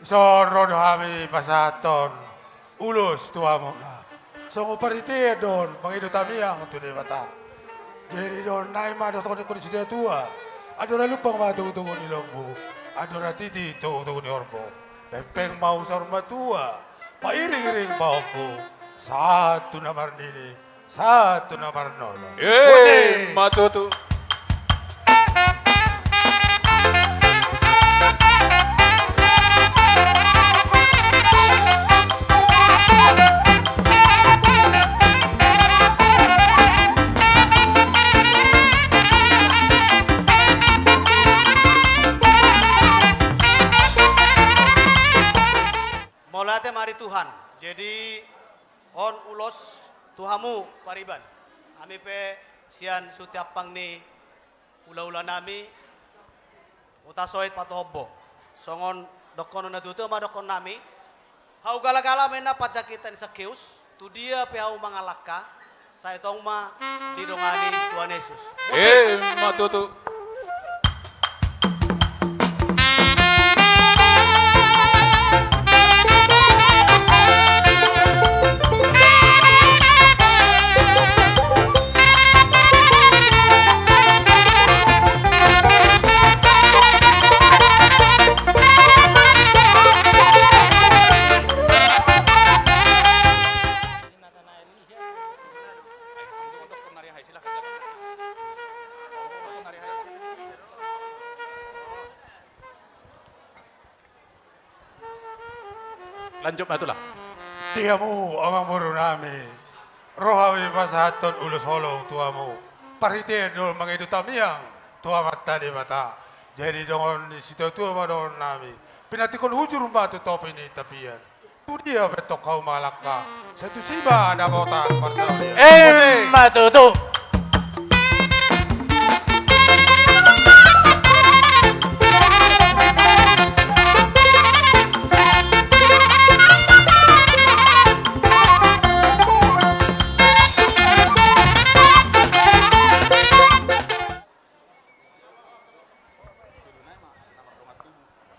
Soron kami pasaton. Ulus tua muna. Songo parite don, mangido tamiang tu de mata. Jadi don naik mah dokter ni kondisi dia tua. Adora lupang mah tunggu ni lombu. Adora titi tunggu ni orbo. Pempeng mau sorma tua. Pairing-iring bauku. Satu namar nini, satu namar nono. Matutu. Molate mari Tuhan. Jadi on ulos Tuhamu pariban. Ami pe sian sutiapang ni ula-ula nami utasoit patohobbo. Songon dokon na tutu ma dokon nami. Hau gala-gala mena pajakitan sa kius. Tu dia pe hau mangalaka. Saya tong ma didongani Tuhan Yesus. Matutu. Lanjut matulah. Diamu amang muru nami. Rohawi pasaton ulus holong tuamu. Parite dol mangido tamiang. Tua mata di mata. Jadi dongon di situ tua madon nami. Pinatikon hujur batu topi ni tapian. Tu dia betok kau malaka. Satu siba ada botan parsalia. Matutu.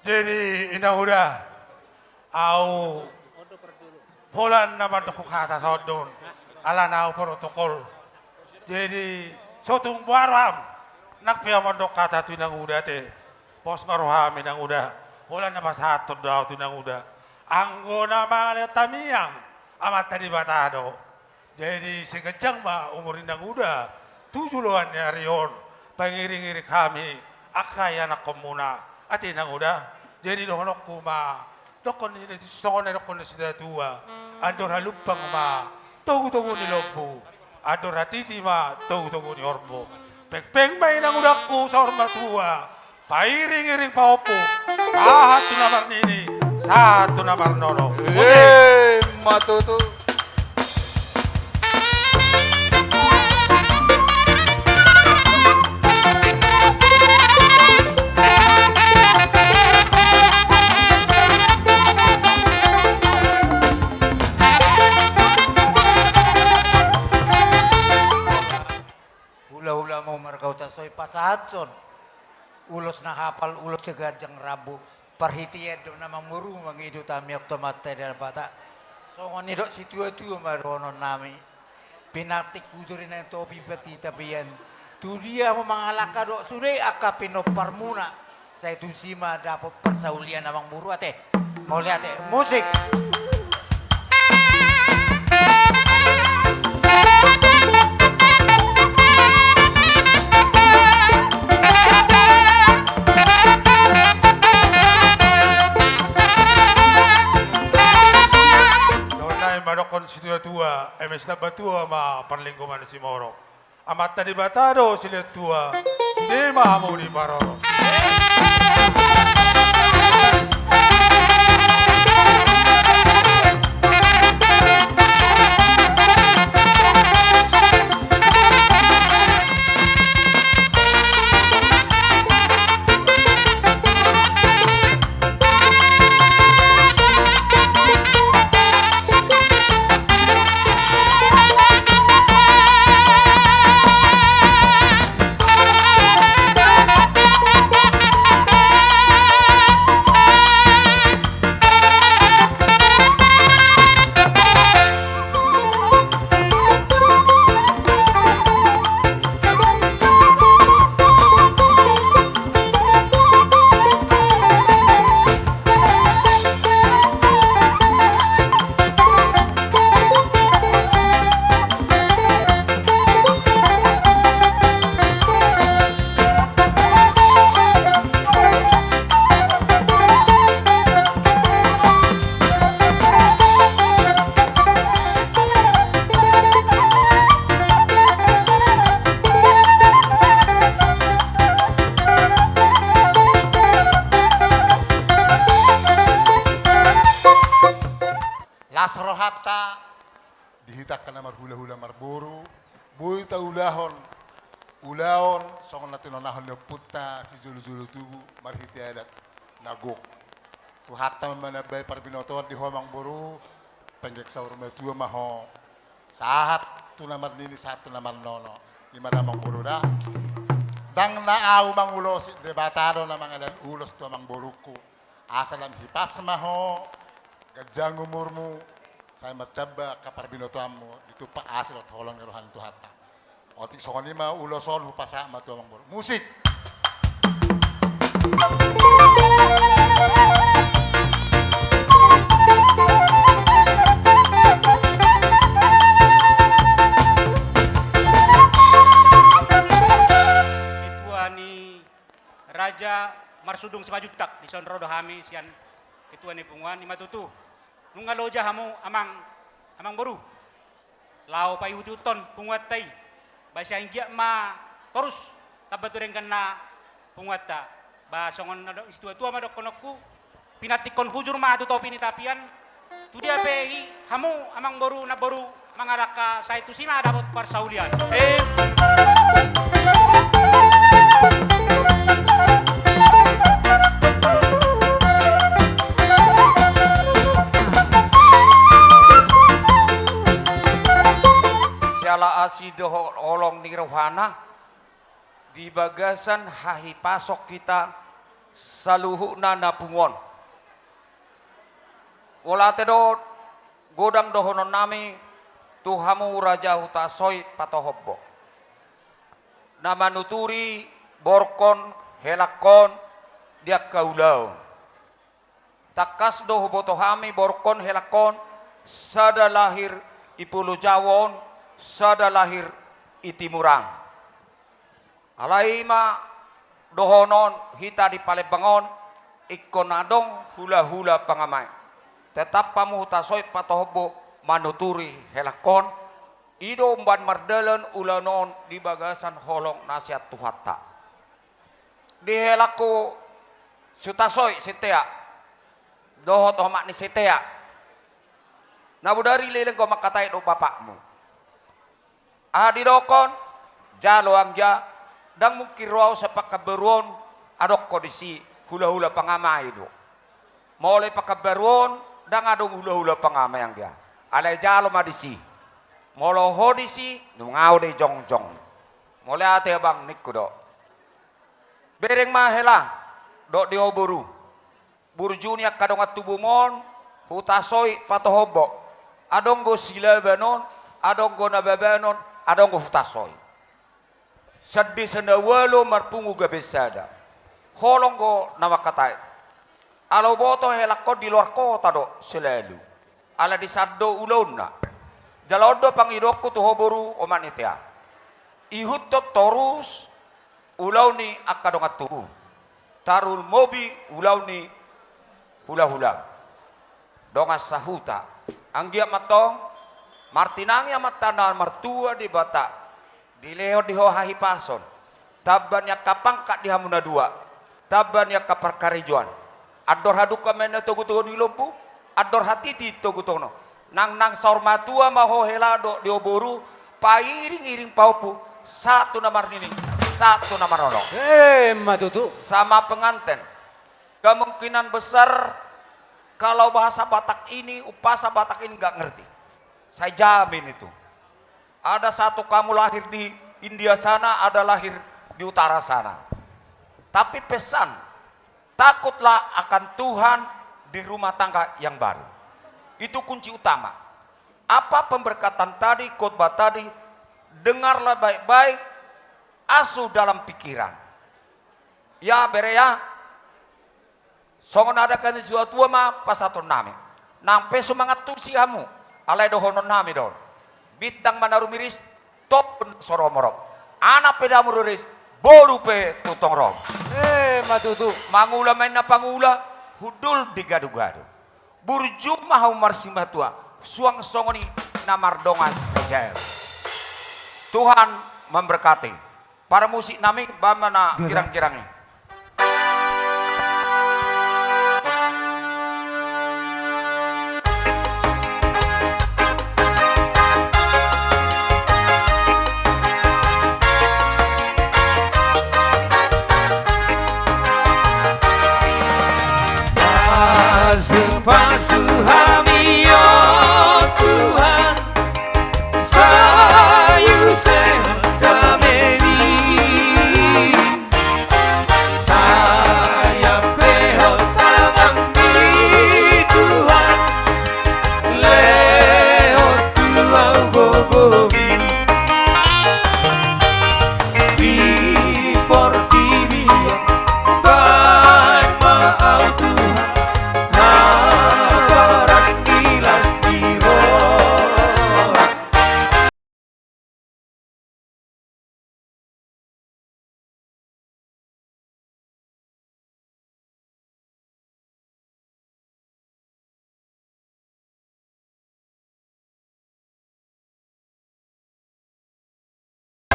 Jadi ina udah au polan nama doko kata sodon ala nau protokol. Jadi sotung baram nak pia mandok kata tu nang udah te pos ngarohami nang udah polan nama satu dau tu nang udah anggo nama le tamiang amat tadi batado. Jadi sekejang ma umur nang udah 7 loan ya rion pangiring-iring kami akay anak komuna. Ati nang udah jadi donok kuma dokon ni songon dokon ni sida tua ador halupang ma togu ni lobu ador hatiti ma togu ni orbo peng mai nang udah ku sa orma tua pairing-iring paopo satu namar nini satu namar nono Matutu. Hula-hula mau markau tasoy pasaton. Ulos na hapal ulos segajang rabu. Parhitiyan do na mamuru mangido tami otomate dan bata. Songon nidok si tua-tua maronon nami. Pinatik kusurin na topi peti tapian. Tu dia memangalaka dok sure akapino parmuna. Saya tu sima dapat persaulian namang muru ate. Mau lihat musik. Madokon si tua emes na batua ma parlingkuman si Moro. Amat tadi batado si tua, di mahamu di Baroro. asrohata dihitakkan namar hula-hula marburu boy ta ulahon songon natin onahon na puta si julu-julu tubu marhiti adat nagok tu hatta manabay parbinotoan di homang boru penggek saur tua maho sahat tu namar nini satu namar nono di mana mang boru dah dang na au mang ulos debatado na mga dan ulos tu mang boruku asalam hipas maho gajang umurmu saya mataba kapar binotoamu itu pak asal tolong rohan tu hatta otik songon lima uloson hupasa matu mang boru musik Raja Marsudung Simajutak di son rodo hami sian itu ani punguan ni matutu nunga loja hamu amang boru lao pai ututon punguat tai basa inggia ma terus tabatureng kana punguata ba songon istu tua ma dokonokku pinatikon hujur ma tu topi ni tapian tu dia pei hamu amang boru na boru mangaraka sa itu sima dapat parsaulian Siala asido olong ni rohana di bagasan hahi pasok kita saluhu na napungon. Wala tedo godang dohonon nami tuhamu raja hutasoy patohobbo. Nama nuturi borkon helakon dia kaulau. Takas do botohami borkon helakon sada lahir ipulu jawon sada lahir itimurang. Alaima dohonon hita di Palebangon ikon adong hula-hula pangamai. Tetap pamu hutasoy patohobo manuturi helakon ido umban mardelen ulanon di bagasan holong nasihat tuhata. Di helaku sutasoy setea dohot homak ni setea. Nabudari leleng ko makatai do bapakmu. Adi dokon jalo angja dang mukirwau sepak kaberuon adok kodisi hula-hula pangamai do. Mulai pakaberuon dang adong hula-hula pangamai angja. Alai jalo madisi. Molo hodisi nungau de jongjong. Mulai ate bang nikko do. Bereng mahela do dioburu. Burjunia kadongat tubumon hutasoy patohobo. Adong go sila banon, adong go nababanon, adong go hutasoy. Saddi sanawalo marpungu gabesada. Holong go nawakatai. Alo boto helakko di luar kota do selalu. Ala di saddo ulona. Jalodo pangidokku tuhoburu omanitia. Ihutto torus ulau ni akadongat tubu. Tarul mobi ulau ni hula-hula. Dongas sahuta. Anggia matong martinangya matana martua di bata. Dileo diho hahi pason. Tabannya kapangkat di hamuna dua. Tabannya kapar karijuan. Ador haduka mena togu-togu di lompu. Ador hatiti togu-togu. Nang saur matua maho helado dioboru. Pairing-iring paupu. Satu namar nini. Satu namar nolong. Matutu. Sama pengantin. Kemungkinan besar kalau bahasa Batak ini, upasa Batak ini nggak ngerti. Saya jamin itu. Ada satu kamu lahir di India sana, ada lahir di utara sana. Tapi pesan, takutlah akan Tuhan di rumah tangga yang baru. Itu kunci utama. Apa pemberkatan tadi, khotbah tadi, dengarlah baik-baik, asuh dalam pikiran. Ya bere ya. Songon ada kan suatu ma pasaton nami. Nampe semangat tusi kamu. Alai dohonon nami don. Bintang manaru miris top soromorok. Anak peda mururis boru pe tutong rom. Matutu. Mangula main na pangula hudul digadu-gadu. Burju mahau marsimatua. Suang songoni namardongan sejail. Tuhan memberkati. Para musik nami bamana girang-girangnya. palsu kami, oh Tuhan, sayu sedameni, saya pehot tangan di Tuhan, lewat Tuhan bobogi, di portibio, baik maaf Tuhan, habaran kilas di roh.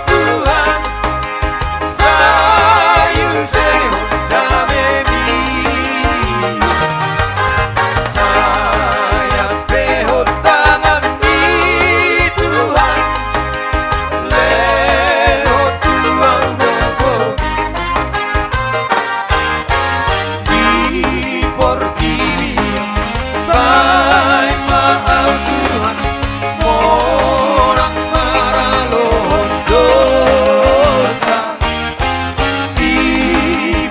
Tuhan, sayu sedameni, saya pehot tangan di Tuhan, lewat Tuhan bobogi, di portibio, baik maaf Tuhan, morang marah lohon dosa, di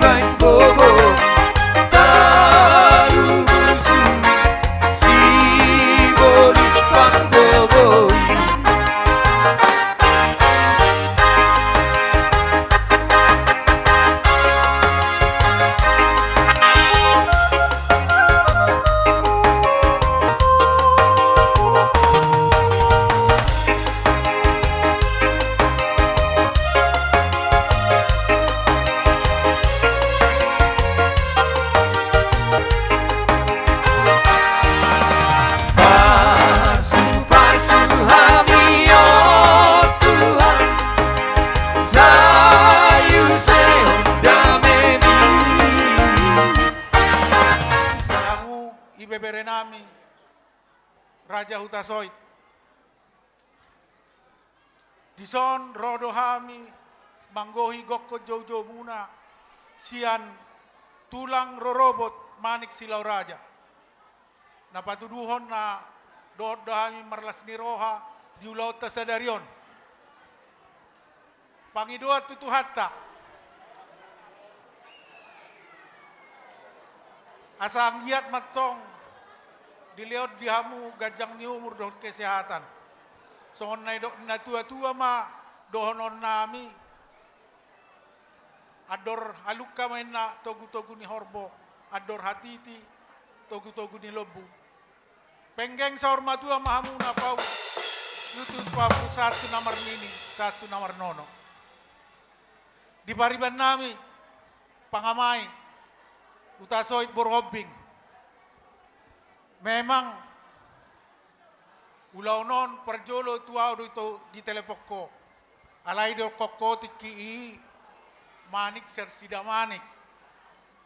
baik bobo taruh musuh, si bolis pang boboi. Palsu kami, oh Tuhan, sayu sedameni. Samu ibebere nami Raja Hutasoit. Dison rodo hami manggohi gokko jojo muna sian tulang rorobot manik silau raja. Na patuduhon na dood hami marlas ni roha diulaw ta sa darion. Pangidoat tutuhatta. Asa ang giat matong diliot dihamu gajang ni umur doon kesehatan. Songon na tua-tua ma dohonon nami. Ador haluka main na togu-togu ni horbo. Ador hatiti togu-togu ni lobu. Penggeng sa ormatua mahamu na pau. Lutut pau satu nomor nini, satu nomor nono. Di pariban nami pangamai utasoit borobing. Memang ulau non perjolo tuau itu di telepokko. Alai do kokko tiki manik sersida manik.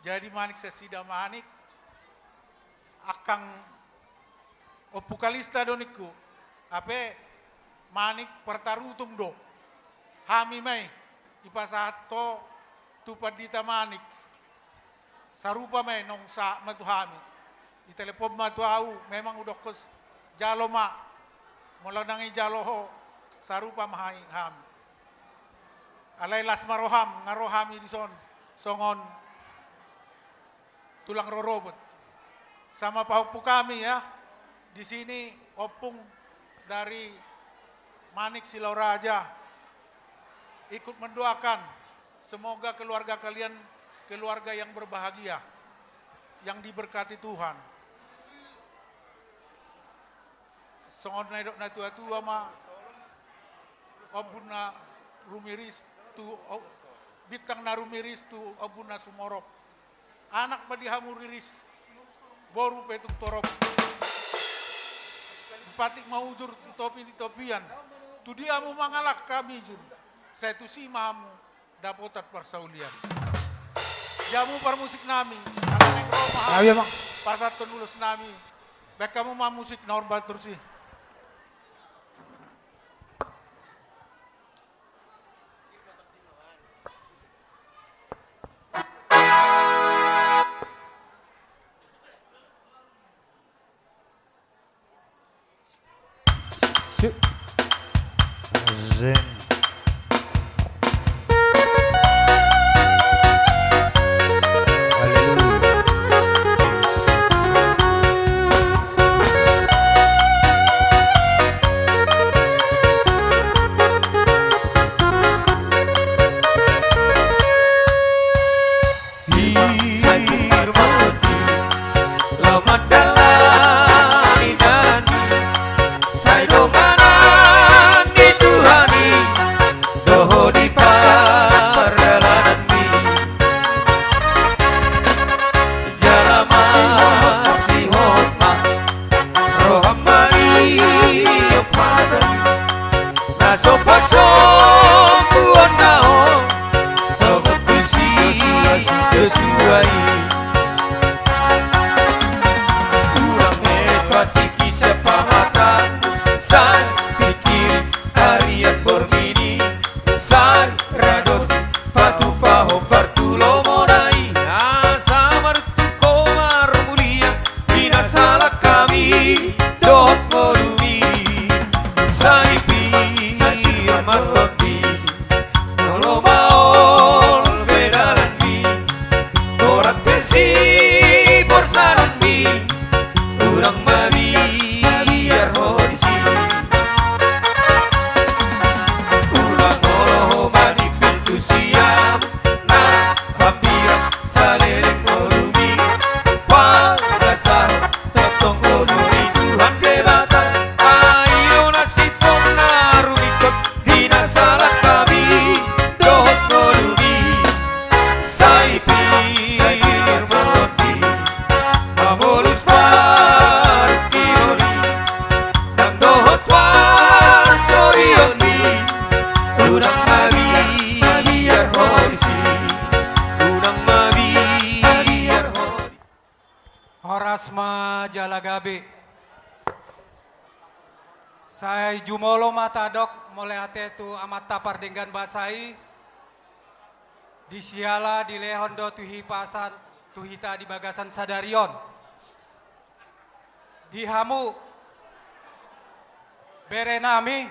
Jadi manik sersida manik akang opukalista doniku. Ape manik pertarutum do. Hami mai ipasato tupadita manik. Sarupa mai nong sa matuhami. Di telepon matuau memang udah kos jalo ma. Mula nangi jalo ho sarupa mahai ham. Alai las maroham ngarohami di son songon tulang rorobot. Sama pahupu kami ya. Di sini opung dari Manik Silau Raja ikut mendoakan semoga keluarga kalian keluarga yang berbahagia, yang diberkati Tuhan. Songon naidok na tua-tua ma obuna rumiris tu bitang na rumiris tu obuna sumorop. Anak padihamu riris boru petuk torop. Patik maujur di topian. Tu diamu mangalak kami jur. Saya tu si mahamu dapotat persaulian. Jamu permusik nami. Ada negro maham. Pasat penulus nami. Baik kamu mah musik naur batur sih. Horasma Jalagabe. Saya Jumolo Matadok mulai tu amata pardenggan basai di siala di lehondo tuhi pasan tuhita di bagasan sadarion di hamu berenami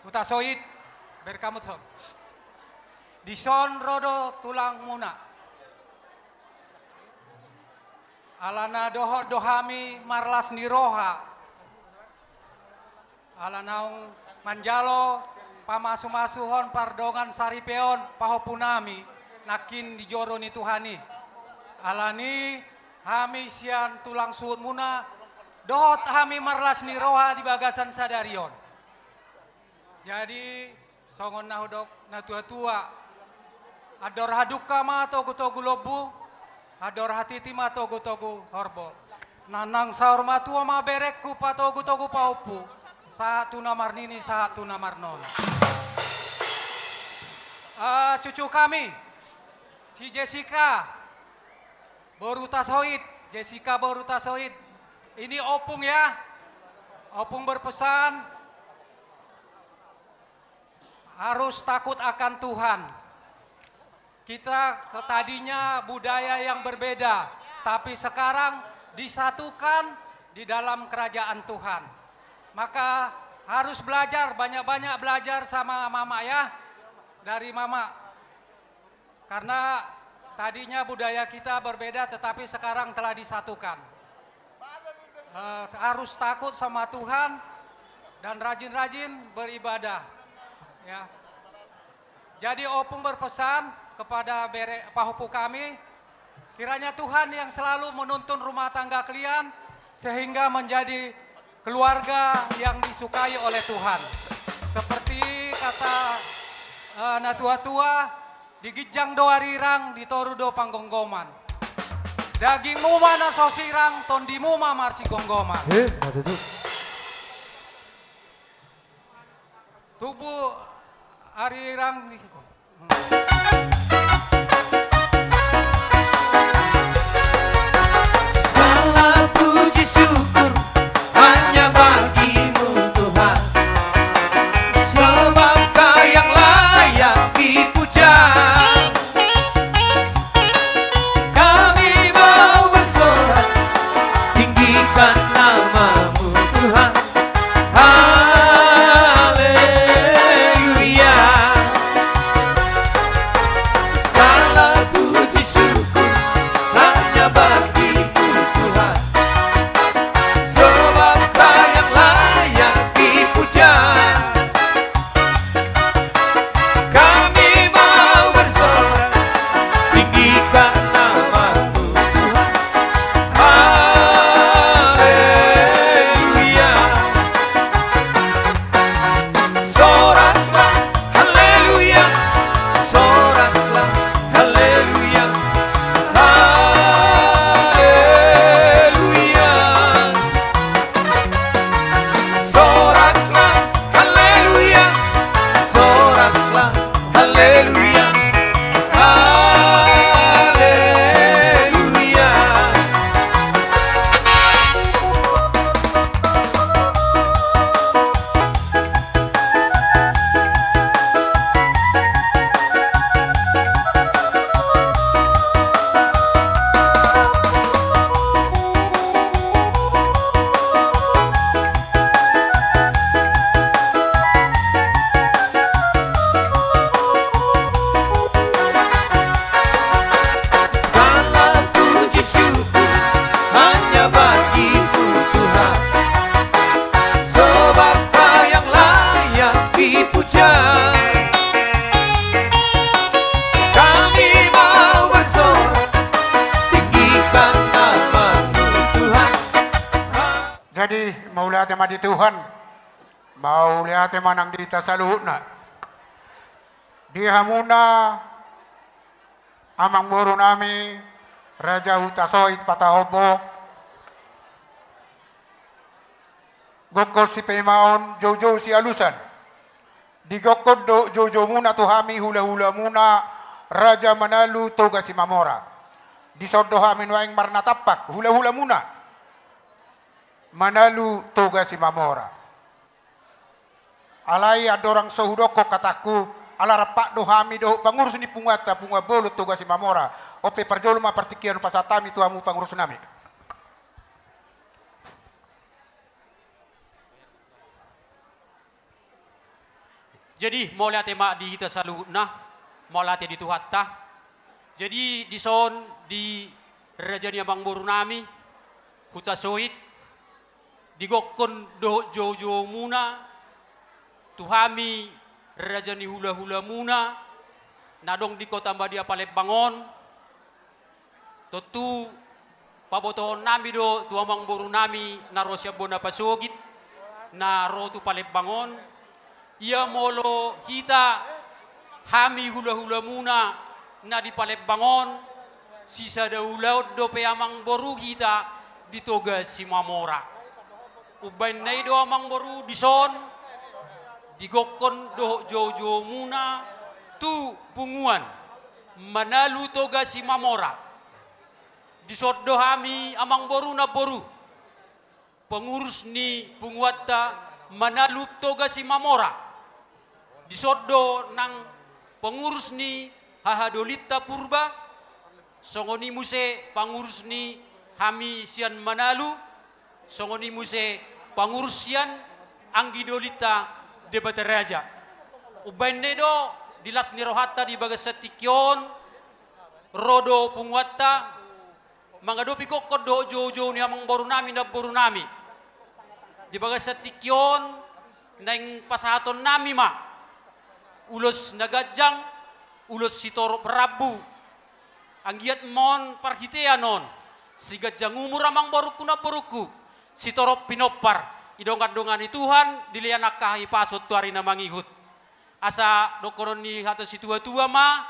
utasoit berkamut son di son rodo tulang muna alana dohami marlas niroha alanaung manjalo pamasumasuhon pardongan saripeon pahopunami nakin di joro ni Tuhani alani hami sian tulang suut muna dohot hami marlas niroha di bagasan sadarion jadi songon nahudok na tua-tua ador haduka ma togu-togu lobu ador hatiti ma togu-togu horbo nanang saur matua ma berekku pa togu-togu paupu saat tuna marnini saat tuna marnon cucu kami si Jessica Borutasoid Jessica Borutasoid ini opung ya opung berpesan harus takut akan Tuhan. Kita tadinya budaya yang berbeda, tapi sekarang disatukan di dalam kerajaan Tuhan. Maka harus belajar, banyak-banyak belajar sama mama ya, dari mama. Karena tadinya budaya kita berbeda, tetapi sekarang telah disatukan. Harus takut sama Tuhan dan rajin-rajin beribadah. Ya. Jadi opung berpesan kepada pahupu kami, kiranya Tuhan yang selalu menuntun rumah tangga kalian sehingga menjadi keluarga yang disukai oleh Tuhan. Seperti kata natua-tua, digijang doarirang ditorudo panggonggoman. Dagingmu mana sosirang, tondimu marsi gonggoman. Tubuh arirang Segala puji syukur hanya bagimu Tuhan, sebab Kau yang layak dipuja. Kami mau bersorak tinggikan namamu Tuhan. Haleluya. Jadi mau lihat tema di Tuhan, mau lihat tema nang di tasaluhna. Di hamuna amang buru nami Raja Hutasoit Patahobo Gokos si Pemaon Jojo si Alusan di Gokod do Jojo muna tuhami hula-hula muna Raja Manalu Toga si Mamora di Sodohami Nuaing Marna Tapak hula-hula muna Manalu Toga si Mamora alai adorang sohudoko kataku alara pak dohami do pangurus ni punguata punga bolu Toga si Mamora ope parjolo ma partikian pasatami tuamu pangurus nami. Jadi mau lihat tema di kita selalu nah mau lihat di Tuhatta. Jadi di son di Rajani Abang Boru nami Huta Soit di Gokon do Jojo muna tuhami Rajani hula-hula muna nadong di kota Badia Palembang tentu pabotohon nami do tuamang boru nami narosya bona pasogit na rotu Palembang ia molo kita hami hula-hula muna na di Palembang sisa daulaut do peamang boru kita di Toga si Mamora ubain nai do amang boru di son digokon do Jojo muna tu punguan Manalu Toga si Mamora disoddo hami amang boru na boru pengurus ni punguatta Manalu Toga si Mamora disoddo nang pengurus ni Hahadolita Purba songoni muse pengurus ni hami sian Manalu songoni muse pengurus sian Anggidolita Debat Raja. Ubain do dilas ni rohata di bagas setikyon rodo punguatta mangadopi kokod do jojo ni amang boru nami na boru nami di bagas setikyon nang pasahaton nami ma ulos nagajang ulos sitoro Prabu anggiat mon parhiteanon si gajang umur amang boru kuna boruku sitoro pinopar idongan-dongan Tuhan dilianakahi pasot tuari na mangihut asa dokoron ni hata si tua-tua ma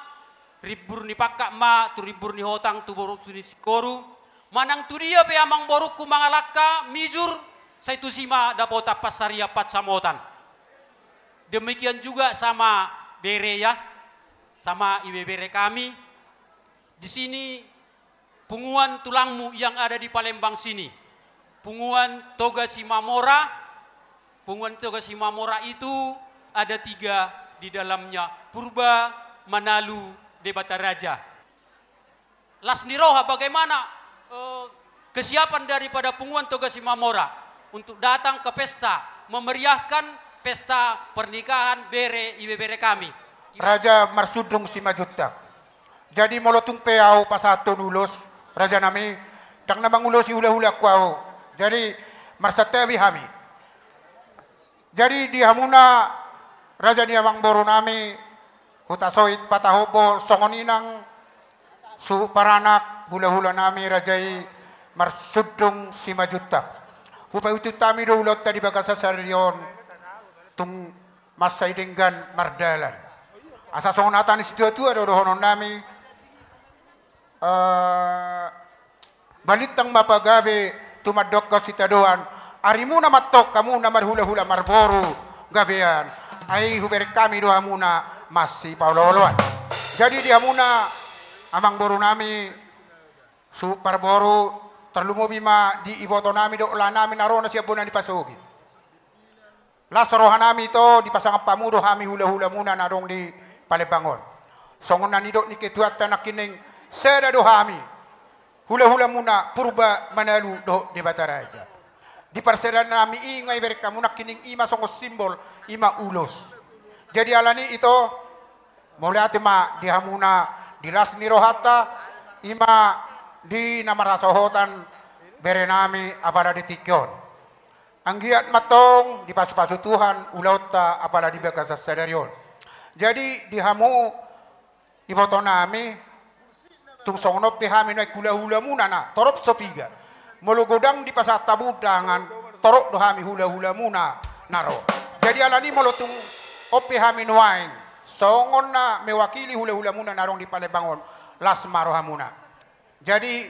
ribur ni pakak ma tu ribur ni hotang tu boru tu ni sikoru manang tu dia pe amang boruku mangalaka mijur sa itu sima dapota pasaria pat samotan demikian juga sama bere ya sama ibe bere kami di sini punguan tulangmu yang ada di Palembang sini punguan Toga si Mamora, punguan Toga si Mamora itu ada 3 di dalamnya, Purba, Manalu, Debata Raja. Lasniroha bagaimana kesiapan daripada punguan Toga si Mamora untuk datang ke pesta, memeriahkan pesta pernikahan ibe bere kami. Raja Marsudung si Majuta. Jadi molotung peau pasato nulos, Raja nami, dang namang ulos si hula-hula kuau. Jadi marsatewi hami. Jadi di hamuna Raja ni amang boru nami Hutasoit Patahobo songoninang su paranak hula-hula nami Rajai Marsudung si Majuta. Hupa itu tami do ulot tadi bagasa sarion tung masay denggan mardalan. Asa songonatan situ tu ada dohonon nami balitang mapagawe tumadok ka sitadoan arimu na matok kamu na marhula-hula marboru gabean ay huber kami doha muna masih pauloloan jadi dia muna amang boru nami su parboru terlumo bima di iboto nami do la nami narona siap bona di pasugi lasroha nami to di pasang pamudo hami hula-hula muna narong di Palembang songon nanidok ni ketuat tanakining seda do hami hula-hula muna Purba Manalu do Debata Raja. Di parsedan nami ingay mereka muna kining ima songos simbol ima ulos. Jadi alani itu mulai ma di hamuna di lasni rohata ima di nama rasohotan bere nami apada di tikyon. Anggiat matong di pasu-pasu Tuhan ulauta apada di bagasa sadarion. Jadi di hamu iboto nami tung songnop pihami na kula-hula muna na torop sopiga mulugodang di pasat tabudangan torok dohami hula-hula muna naro. Jadi alani molotung ope hami nuain. Songon na mewakili hula-hula muna narong di Palebangon las maro hamuna. Jadi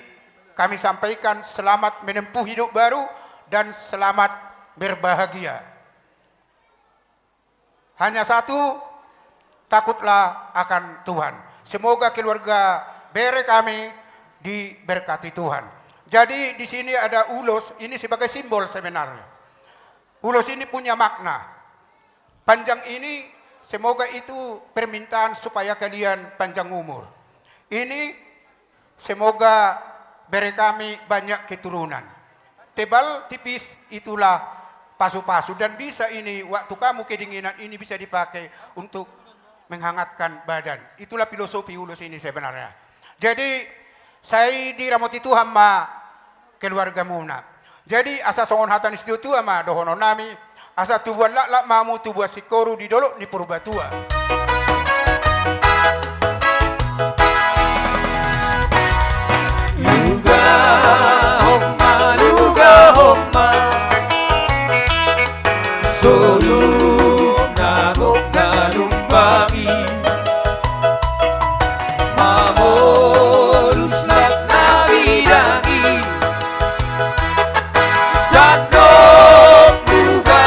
kami sampaikan selamat menempuh hidup baru dan selamat berbahagia. Hanya satu, takutlah akan Tuhan. Semoga keluarga Bere kami diberkati Tuhan. Jadi di sini ada ulos, ini sebagai simbol sebenarnya. Ulos ini punya makna. Panjang ini semoga itu permintaan supaya kalian panjang umur. Ini semoga Bere kami banyak keturunan. Tebal tipis itulah pasu-pasu dan bisa ini waktu kamu kedinginan ini bisa dipakai untuk menghangatkan badan. Itulah filosofi ulos ini sebenarnya. Jadi saya diramoti Tuhan ma keluarga muna. Jadi asa songon hatan istitu tua ma dohono nami asa tubuan lak mamu tubuan sikoru di dolok di purbatua. Luga homma Solu nagok nalumbangi Mamolus nak nabidangi Sadok luga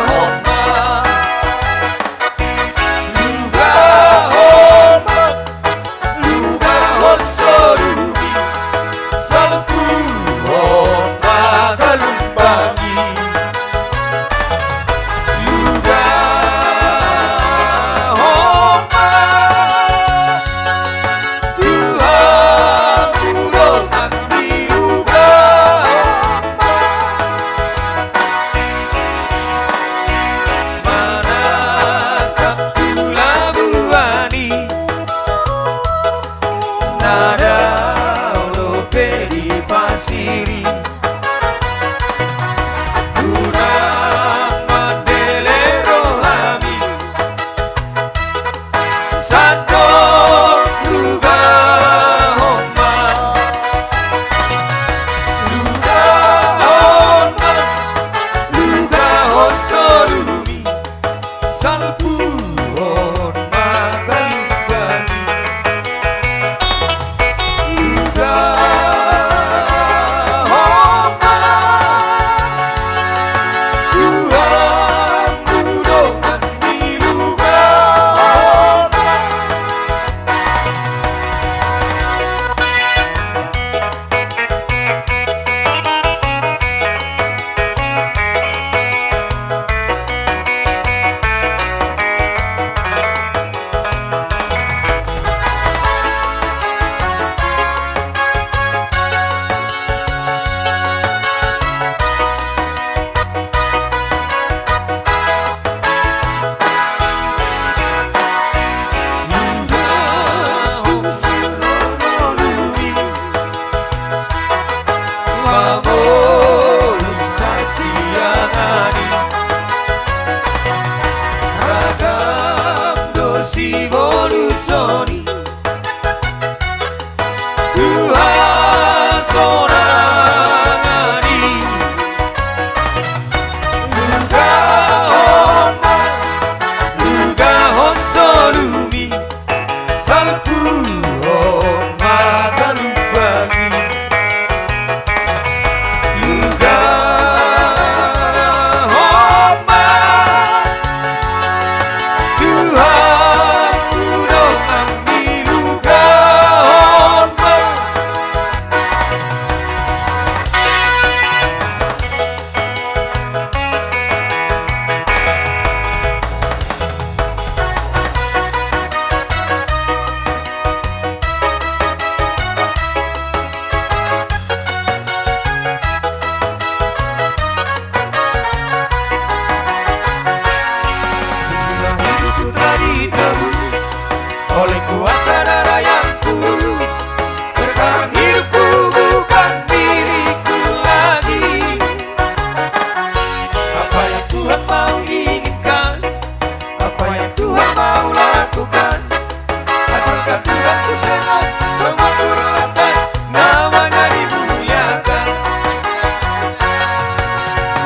homma Luga hosolumi Salpu homma galumbangi Luga homma Tuhan tulung ambi luga homma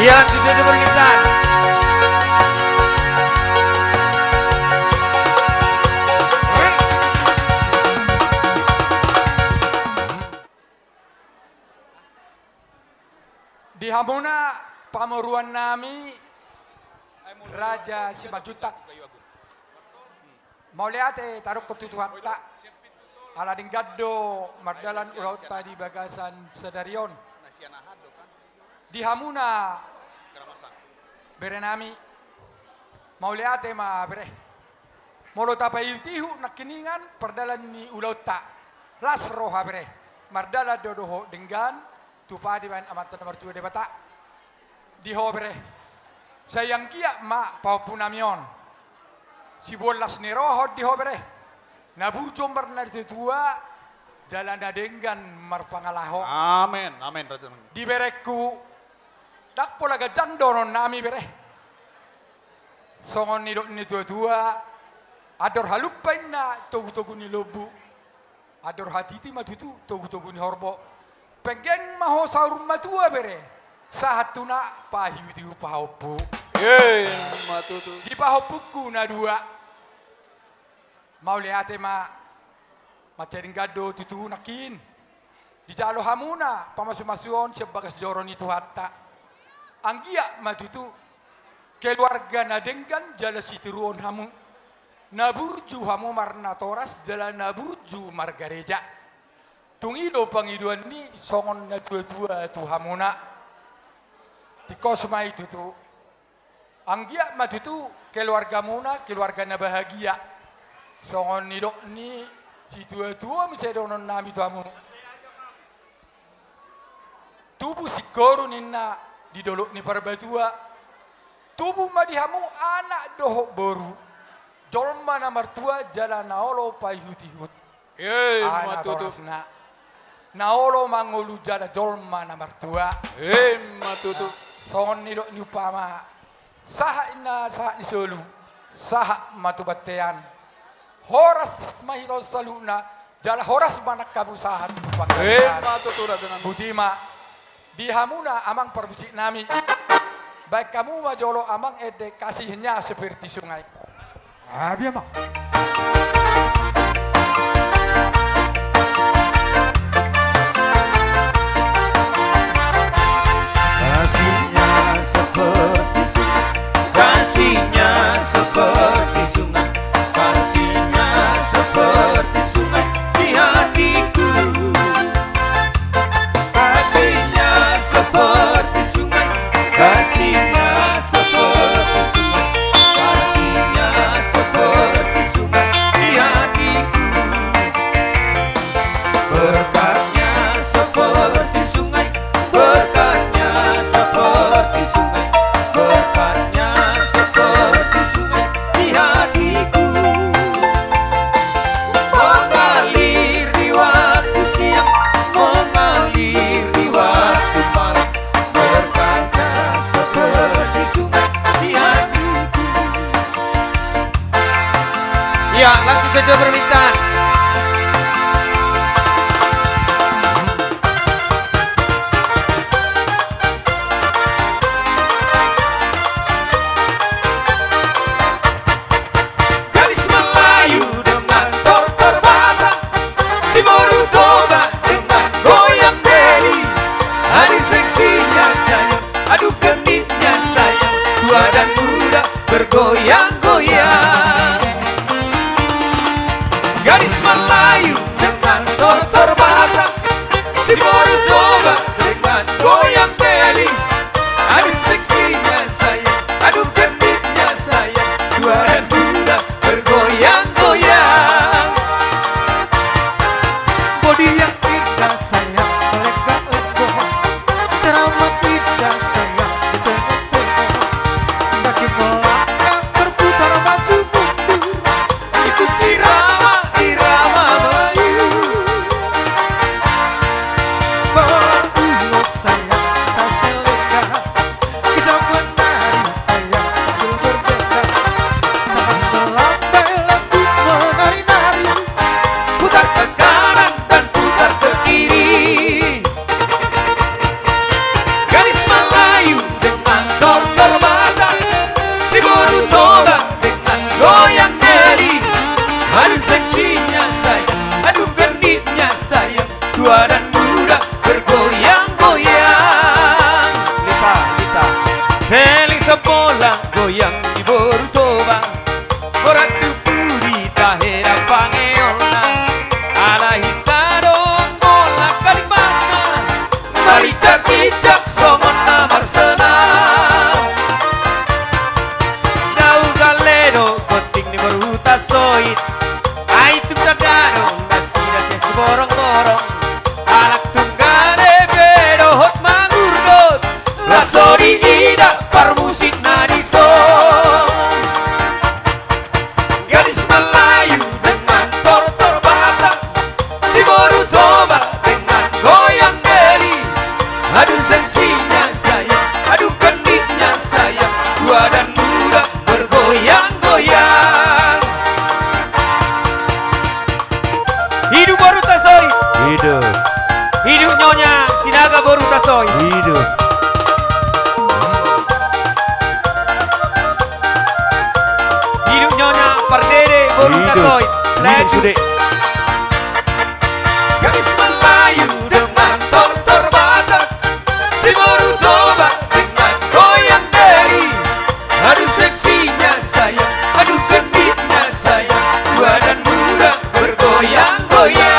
Ya, sudah diperintah. Di hamuna pameruan nami Raja Simajutak. Mauliate taruh ketutuhan tak ala gaddo mardalan urauta di bagasan sedarion. Di hamuna berenami mauliate ma bere. Molo tapayutihu nakiningan perdalan ni ulauta. Las roha bere. Mardala dodoho dengan tupadi man amat nomor 2 debata di hobre sayang kia ma paupunamion si bolas ni roho di hobre nabur jombar na tua jalan dengan marpangalaho Amin, amin Raja. di bereku dak pola gajang donon nami bere songon ni ni tua ador halupain na togu ni lobu ador hatiti matutu togu ni horbo pengen maho saur matua bere sahatuna pahiu tiu pahopu Matutu. di pahopuku na dua mau liate ma materin gado tutu nakin di jalo hamuna pamasu-masuon sebagas joron itu hatta anggia matutu keluarga nadenggan jala situruon hamu naburju hamu marna toras jala naburju margareja tungido pangiduan ni songon na tua-tua tu hamuna di kosma itu tu anggia matutu keluarga muna keluarga na bahagia songon ni dok ni si tua-tua misa donon nami tu hamu tubuh si koru ninna di dolok ni parbatua tubuh madi hamu anak dohok boru jolma na martua jalan naolo payhut-hut anak Matutu. torasna naolo mangolu jada jolma na martua Matutu. songon ni dok ni upama saha ina saha ni solu saha matubatean horas mahiro saluna jala horas manak kabusahan Matutu Raja. Budima di hamuna amang perbusik nami baik kamu majolo amang ede kasihnya seperti sungai biar mah Kasihnya seperti sungai, kasihnya seperti sungai, kasihnya seperti sungai di hatiku. Kasihnya seperti sungai, kasihnya seperti sungai, kasihnya seperti sungai di hatiku. Berkatnya seperti sungai, berkatnya seperti sungai, berkatnya seperti sungai di hatiku. Mengalir di waktu siang, mengalir di waktu malam, berkatnya seperti sungai di hatiku. Ya, langsung saja permintaan. Gadis Melayu dengan tortor batang, si boru toba dengan goyang beli. Adik seksinya sayang, aduh genitnya sayang, tua dan muda bergoyang-goyang. Gadis Feeling sa bola, goyang di Borutoba. Borat tupuri tahera pangeona. Alahisado bola kalimana. Maricak-icak songon na marsena. Dau galero, koting ni Boruta soit. Ay tugsadano, nasidas ya si borong-borong. Alak tunggane pero hot mangurdot. La sorry ida par musik na disong. Gadis Melayu dengan tortor Batak. Si Borutoba dengan goyang geli. Aduh sensinya sayang, aduh kenditnya sayang. Tua dan muda bergoyang-goyang. Hidup Borutasoy. Hidup. Hidup Nyonya Sinaga Borutasoy. Hidup. Hidup Nyonya Pardede Borutasoy. Hidup sudah. Gadis Melayu dengan tortor Batak. Si Borutoba dengan goyang geli. Aduh seksinya sayang, aduh kenditnya sayang. Tua dan muda bergoyang-goyang.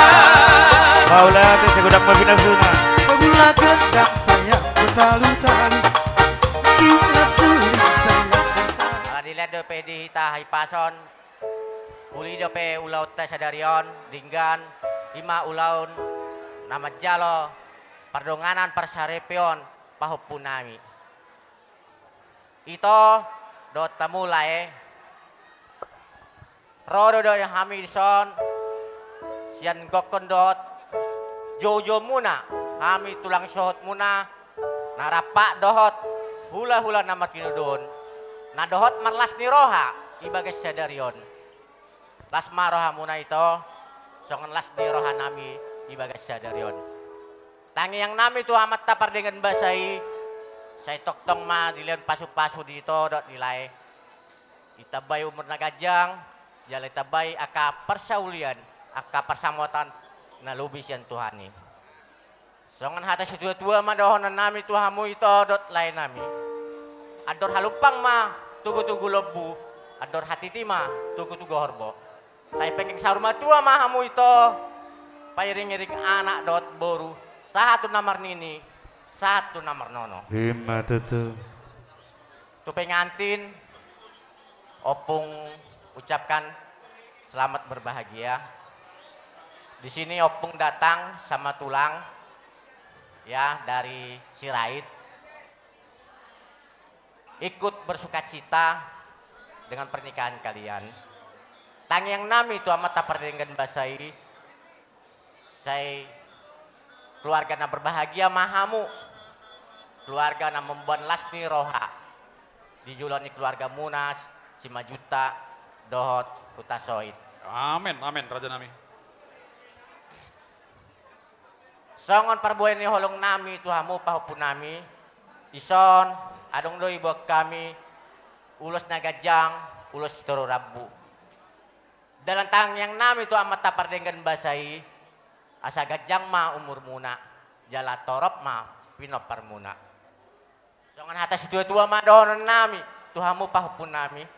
Paulah teh segudak mabina suna. Pagula gendang sayang bertalu-talu. Kita sulit sayang. Dilihat dope di hita hipason. Uli dope ulaut teh sadarion dinggan lima ulaun nama jalo pardonganan persarepion pahupunami. Ito do tamulai rodo do yang hamilson sian gokondot jojo muna kami tulang sohot muna narapak dohot hula-hula nama kinudun na dohot marlas ni roha ibagas sadarion las maroha muna ito songan las ni roha nami ibagas sadarion tangi yang nami tu amat tapar dengan basai saya toktong ma dilian pasu-pasu dito dot nilai itabay umur nagajang jala itabay aka persaulian aka persamotan na lubis yan Tuhani songan hata si tua-tua ma dohonan nami tuhamu ito dot lain nami ador halumpang ma tugu-tugu lebu ador hatiti ma tugu-tugu horbo saya pengen saruma tua ma hamu ito pairing-iring anak dot boru satu namar nini satu nomor nono. Hima tutu. Tu pengantin, opung ucapkan selamat berbahagia. Di sini opung datang sama tulang, ya dari Sirait. Ikut bersukacita dengan pernikahan kalian. Tang yang nami itu amat tapar dengan basai. Saya keluarga na berbahagia mahamu. Keluarga na membuat lasni roha di julani keluarga Munas Cimajuta dohot Kutasoid. Amin, amin Raja Nami. Songon parbuai ni holong nami tuhamu pahupun nami. Ison adong doi buat kami ulos nagajang ulos toro rabu. Dalam tang yang nami tu amat tapar dengan basai asa gajang ma umur muna jala torop ma pinopar muna. Songan hata si tua-tua ma dohonon nami tuhamu pahupun nami.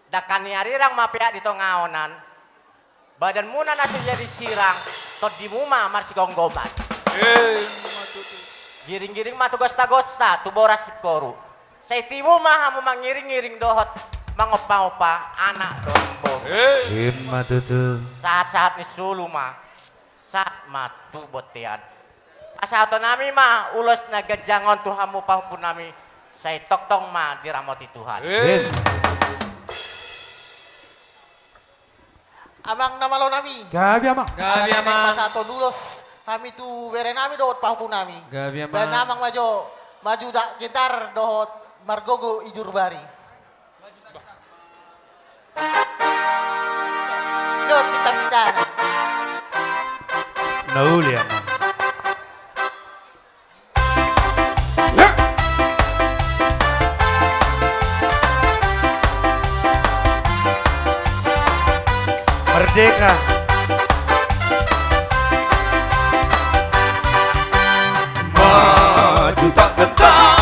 Dakani arirang ma pihak di tongaonan. Badan muna nasi jadi sirang tot di muma marsi gonggoman. Giring-giring ma tugosta-gosta tu boras koru. Say timu ma hamu mangiring-giring dohot mangopa-opa anak dohot boru. Hima tutu. Saat-saat ni sulu ma saat ma tu botean. Asato nami ma ulos nagajangon tuhamu pahupun nami. Say toktong ma diramoti Tuhan. Amang namalo nami. Gabi amang. Gabi amang. Pasato dulos. Kami tu bere nami dohot pahupun nami. Gabi Dan amang maju dak gitar dohot margogo ijur bari. Dohot kita. Nauli amang. Merdeka. Maju tak gentar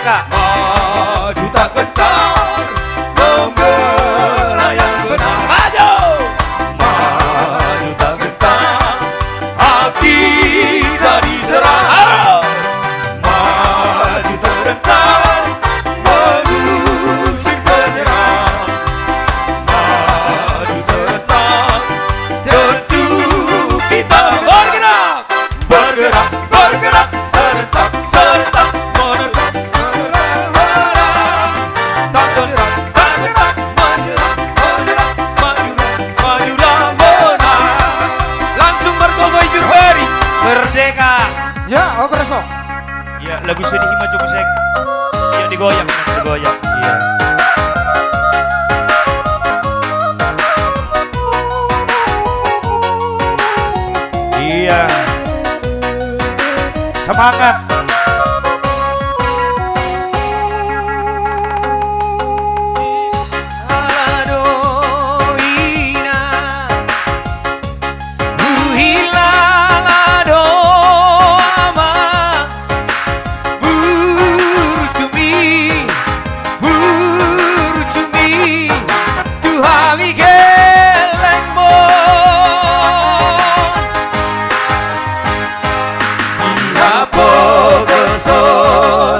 Merdeka. Maju tak gentar, membela yang benar. Maju, maju tak gentar, hati tak diserang. Maju serentak, mengusir penyerang. Maju serentak, tentu kita bergerak, bergerak, bergerak, serentak, serentak, menertak, tak gerak, tak gerak, menjerak, menjerak, majulah menang. Langsung bergogoy Jurheri. Merdeka. Ya, oke resok. Ya, lagu sedih maju musik. Ya digoyang, digoyang. Iya. Iya. Semangat. Aladoina, buhilala doama, burcumi, burcumi, tuhami gelengmo. Ihapo kesotai,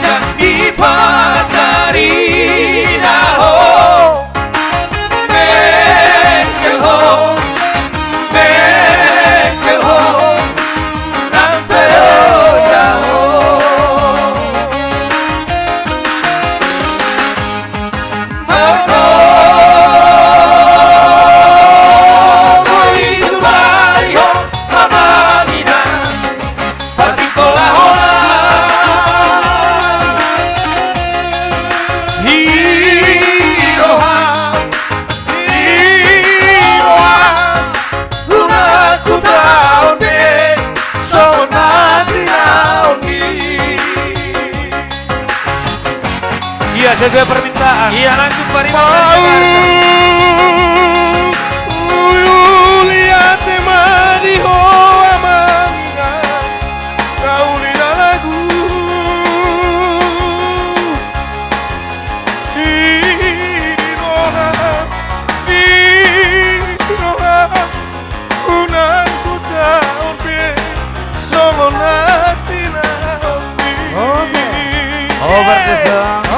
dan dipatari daho, bengkel ho, nampe jauh. Iya, sesuai permintaan. Iya, langsung Pariban dari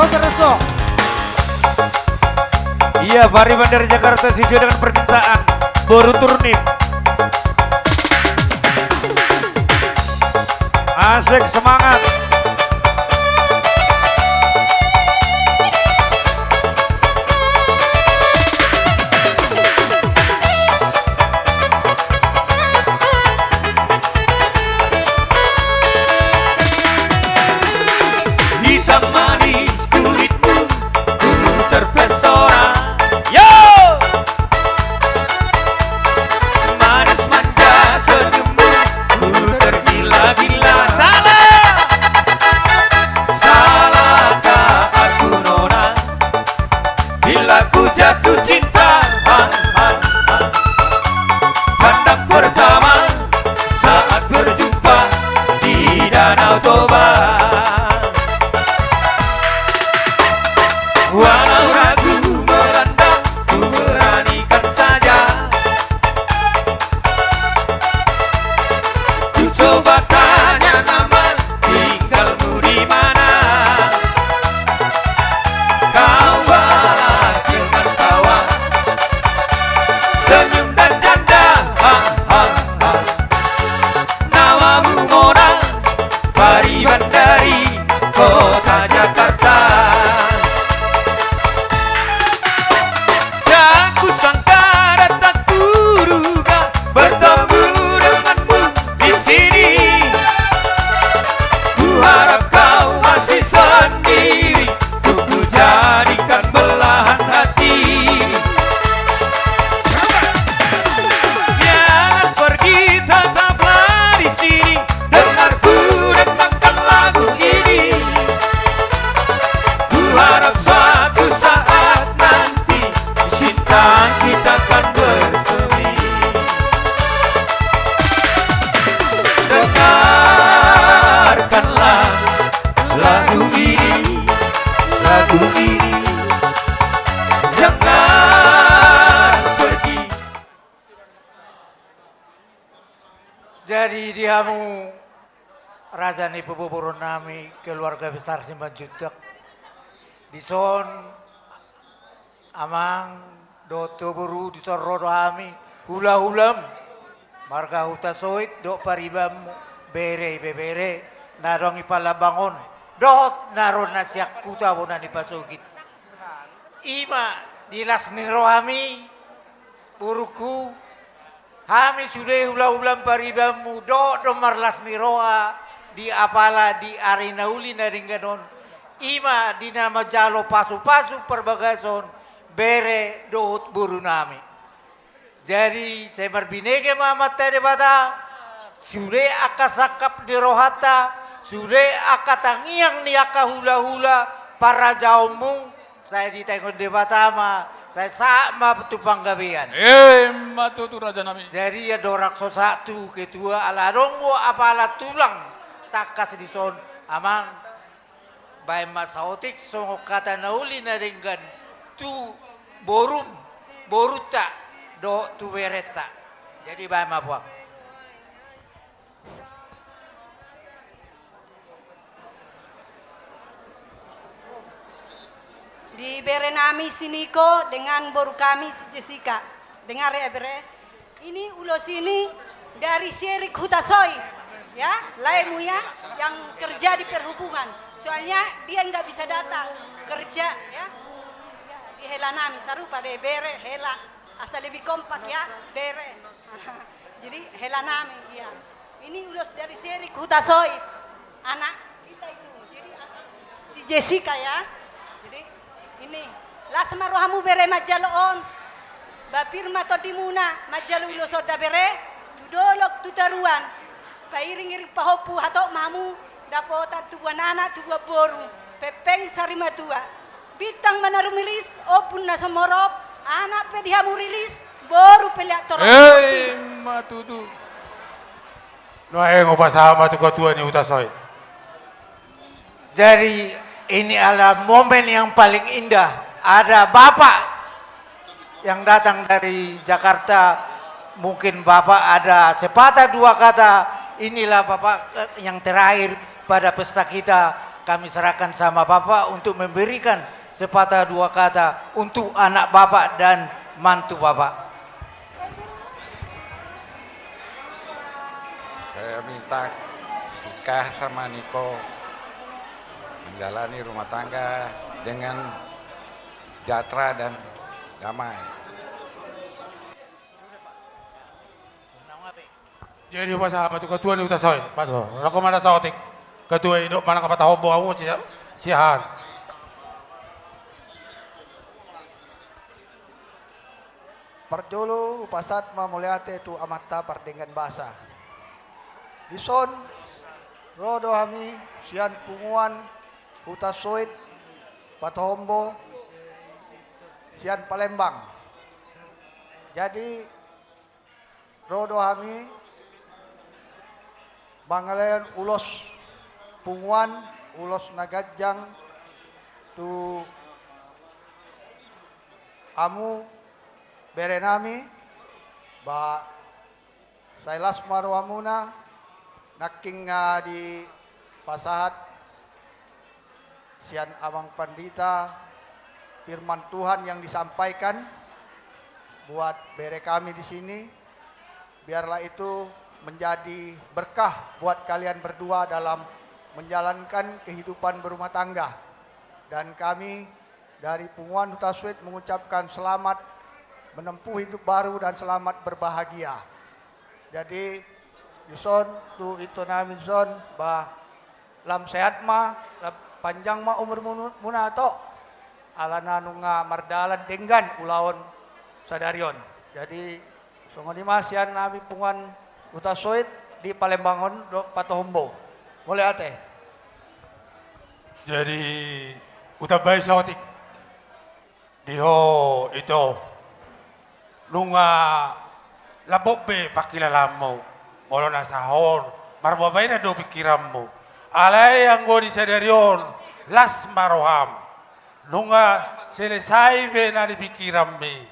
Oke resok. Iya, Pariban dari Jakarta sesuai dengan permintaan. Boru Turnip. Asik, semangat. hitam manis kulitmu, ku terpesona. Yo, manis manja senyummu, ku tergila-gila. Salah, salahkah aku nona, bila ku jatuh cinta. Pandang pertama saat berjumpa di Danau Toba. Walau ragu melanda, ku beranikan saja. Ku coba tanya nama, tinggalmu di mana. Kau balas dengan tawa, Jadi diamu raja ni pepupurun nami keluarga besar Simanjuntak. Dison amang doto buru dison rodo ami hula hulam marga huta soit do paribam bere bebere narong ipalabangon dot naron nasyak kuta bonan ipasugit. Ima dilas ni rohami buruku kami sudah ulam-ulam paribamu do marlas ni roa di apala di arena uli na ringganon ima di nama jalo pasu-pasu perbagason bere dohut buru nami. Jadi saya berbineke mamat tadi bata sudah akasakap di rohata sudah akatangiang ni akahula-hula para jaumu saya ditengok di batama saya sama tupang gabian. Matutu Raja Nami. Jadi ya dorak so satu ketua ala rongo apala tulang takas di son amang bay masaotik songo kata nauli na ringgan tu borum boruta do tu bereta. Jadi bay mabuak. Di bere nami si Niko dengan boru kami si Jessica. Dengar ya bere. Ini ulos ini dari Syerik Hutasoi. Ya, laimu ya yang kerja di perhubungan. Soalnya dia nggak bisa datang kerja ya. Di hela nami sarupa deh bere hela. Asal lebih kompak ya bere. Jadi hela nami ya. Ini ulos dari Syerik Hutasoi. Anak kita itu. Jadi si Jessica ya. Jadi ini las marohamu bere majaloon bapirma totimuna majalo ilosoda bere tudolok tutaruan pairing-iring pahopu hatok mamu dapotan tubuh anak tubuh boru pepeng sarima tua bitang manarumiris opun na somorop anak pedihamu rilis boru peliak torok Matutu. Noeng upasama tu ketua ni utasoy. Jadi ini adalah momen yang paling indah. Ada bapak yang datang dari Jakarta. Mungkin bapak ada sepatah dua kata. Inilah bapak yang terakhir pada pesta kita. Kami serahkan sama bapak untuk memberikan sepatah dua kata untuk anak bapak dan mantu bapak. Saya minta Sika sama Niko menjalani rumah tangga dengan sejahtera dan damai. Jadi upasama tu ketua ni utasoy. Paso. Rako mana saotik. Ketua ini mana kapata hobo amu sihan. Parjolo upasat mamuliate tu amata pardengan bahasa. Dison rodo hami sian punguan Hutasoit Patohombo sian Palembang. Jadi rodo hami bangalayan ulos punguan ulos nagajang tu amu berenami ba sailas marwamuna naking di pasahat sian Abang Pandita firman Tuhan yang disampaikan buat bere kami di sini biarlah itu menjadi berkah buat kalian berdua dalam menjalankan kehidupan berumah tangga dan kami dari Punguan Hutasuit mengucapkan selamat menempuh hidup baru dan selamat berbahagia. Jadi Yuson tu itu nami son bah lam sehat ma panjang ma umur muna to alana nunga mardalan denggan ulaon sadarion. Jadi songoni masian nami Punguan Hutasuit di Palembangon do Patohombo. Boleh ate. Jadi utabay saotik. Diho itu nunga labok be pakilalam mo. Molo na sahor, marbabay na do pikiram mo. Alay ang go di sadarion, las maroham. Nunga selesai be na di pikiram me.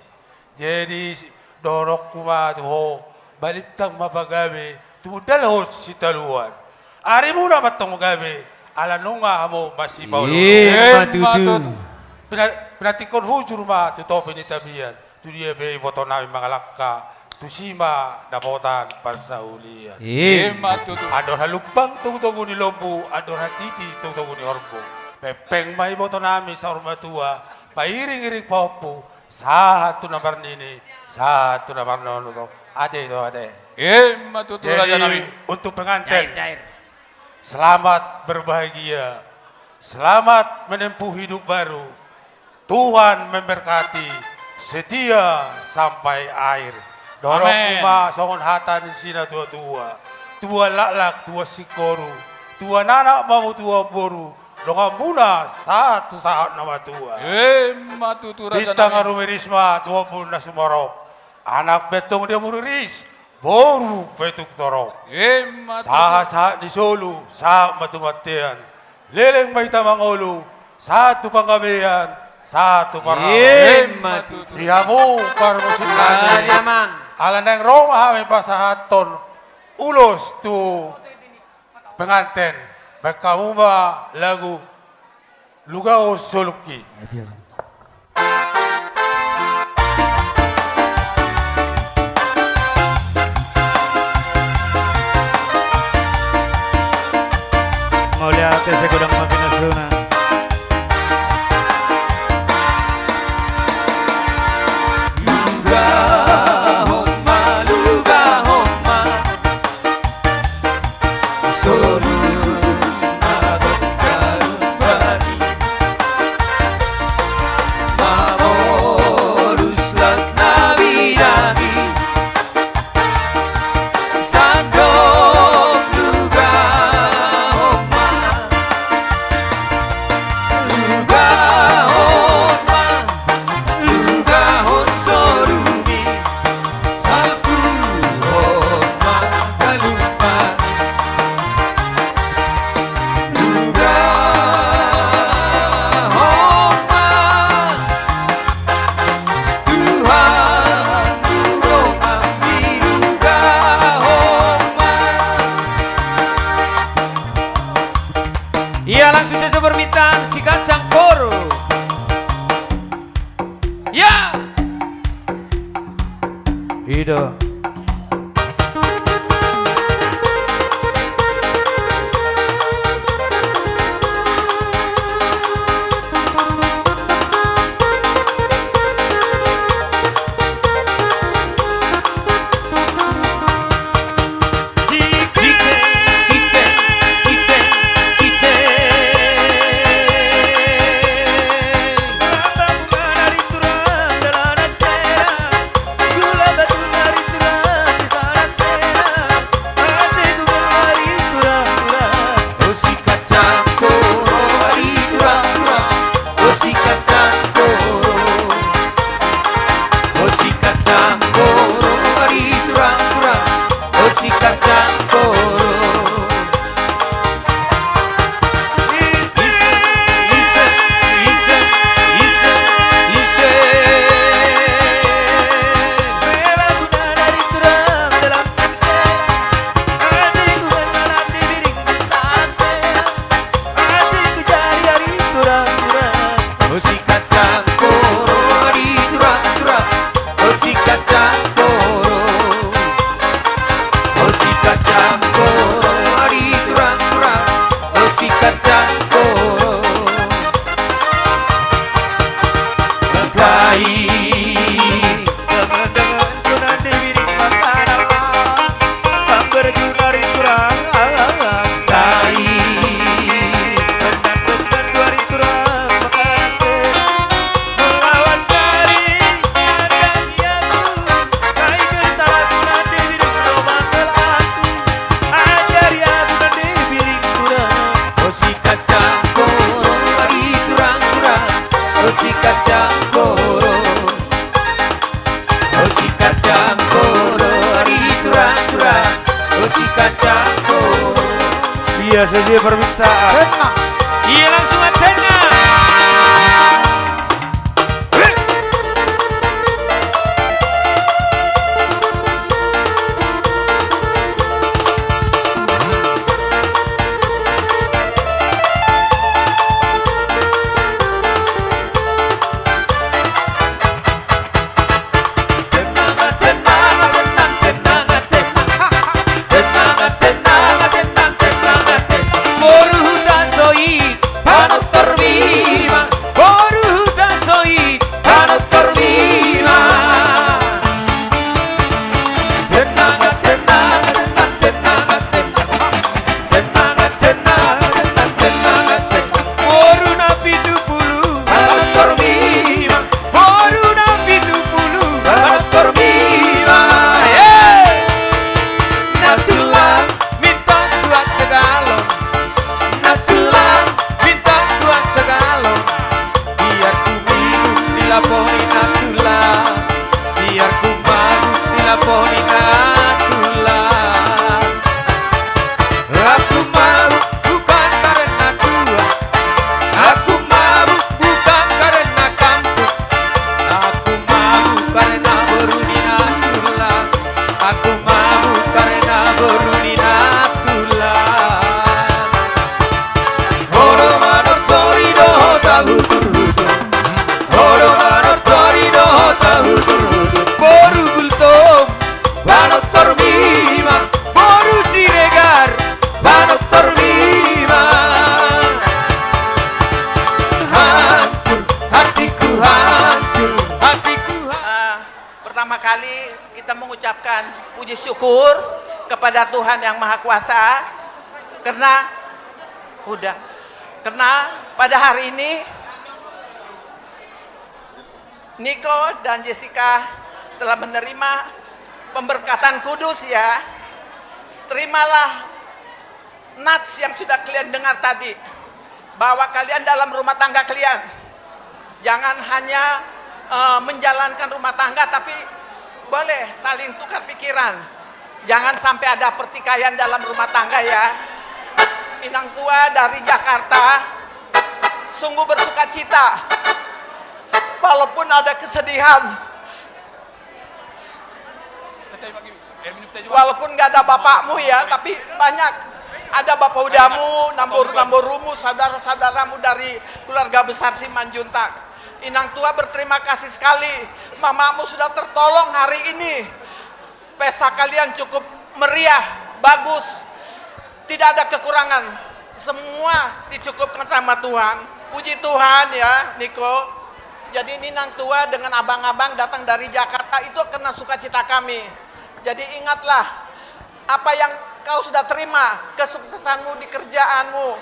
Jadi dorok kuma tuho, balitang mapagabi, tu dalhos si taluan. Ari muna matong gabi, ala nunga mo masih Paulo. Matutu. Pinatikon hujur ma tu topi ni tabian, tu dia be foto nabi mangalakka, tu sima dapotan pasaulian. Matutu. Ador halupang tunggu ni lombu, ador hatiti tunggu ni orbo. Pepeng mai foto nami sa rumah tua, pairing-iring popu, satu nomor nini, satu nomor nono. Ade itu ade. Matutu Raja Nami. Untuk pengantin, selamat berbahagia, selamat menempuh hidup baru. Tuhan memberkati, setia sampai akhir. Dorong kuma songon hata di sini tua-tua, tua laklak, tua sikoru, tua nanak mau tua boru. Donga muna satu saat nama tua. Matutu Raja Bintang Nami. Arumirisma 20 na sumarok. Anak betong dia muriris, boru petuk torok. Matutu. Saha-saha di Solo, sa matumatian. Leleng may tamang ulo, satu panggabihan, satu parawan. Matutu. Dia mo para musikani. Alam ng Roma may pasahaton, ulos tu pengantin. Magkamuma lagu Lugaw Suluki. Mulia te segudang mapinasuna. Iya, langsung saja permintaan si kacang koro. Ya. Ida. Iya, sesuai permintaan. Iya, langsung antena. pertama kali kita mengucapkan puji syukur kepada Tuhan Yang Maha Kuasa karena pada hari ini Niko dan Jessica telah menerima pemberkatan kudus ya. Terimalah nats yang sudah kalian dengar tadi, bahwa kalian dalam rumah tangga kalian jangan hanya menjalankan rumah tangga, tapi boleh saling tukar pikiran. Jangan sampai ada pertikaian dalam rumah tangga ya. Inang tua dari Jakarta sungguh bersuka cita, walaupun ada kesedihan, walaupun gak ada bapakmu ya, tapi banyak ada bapak udamu, nambur-namburumu, saudara-saudaramu dari keluarga besar Simanjuntak. Inang tua berterima kasih sekali, mamamu sudah tertolong hari ini. Pesta kalian cukup meriah, bagus, tidak ada kekurangan, semua dicukupkan sama Tuhan. Puji Tuhan ya Niko. Jadi Ninang tua dengan abang-abang datang dari Jakarta itu karena sukacita kami. Jadi ingatlah apa yang kau sudah terima, kesuksesanmu di kerjaanmu.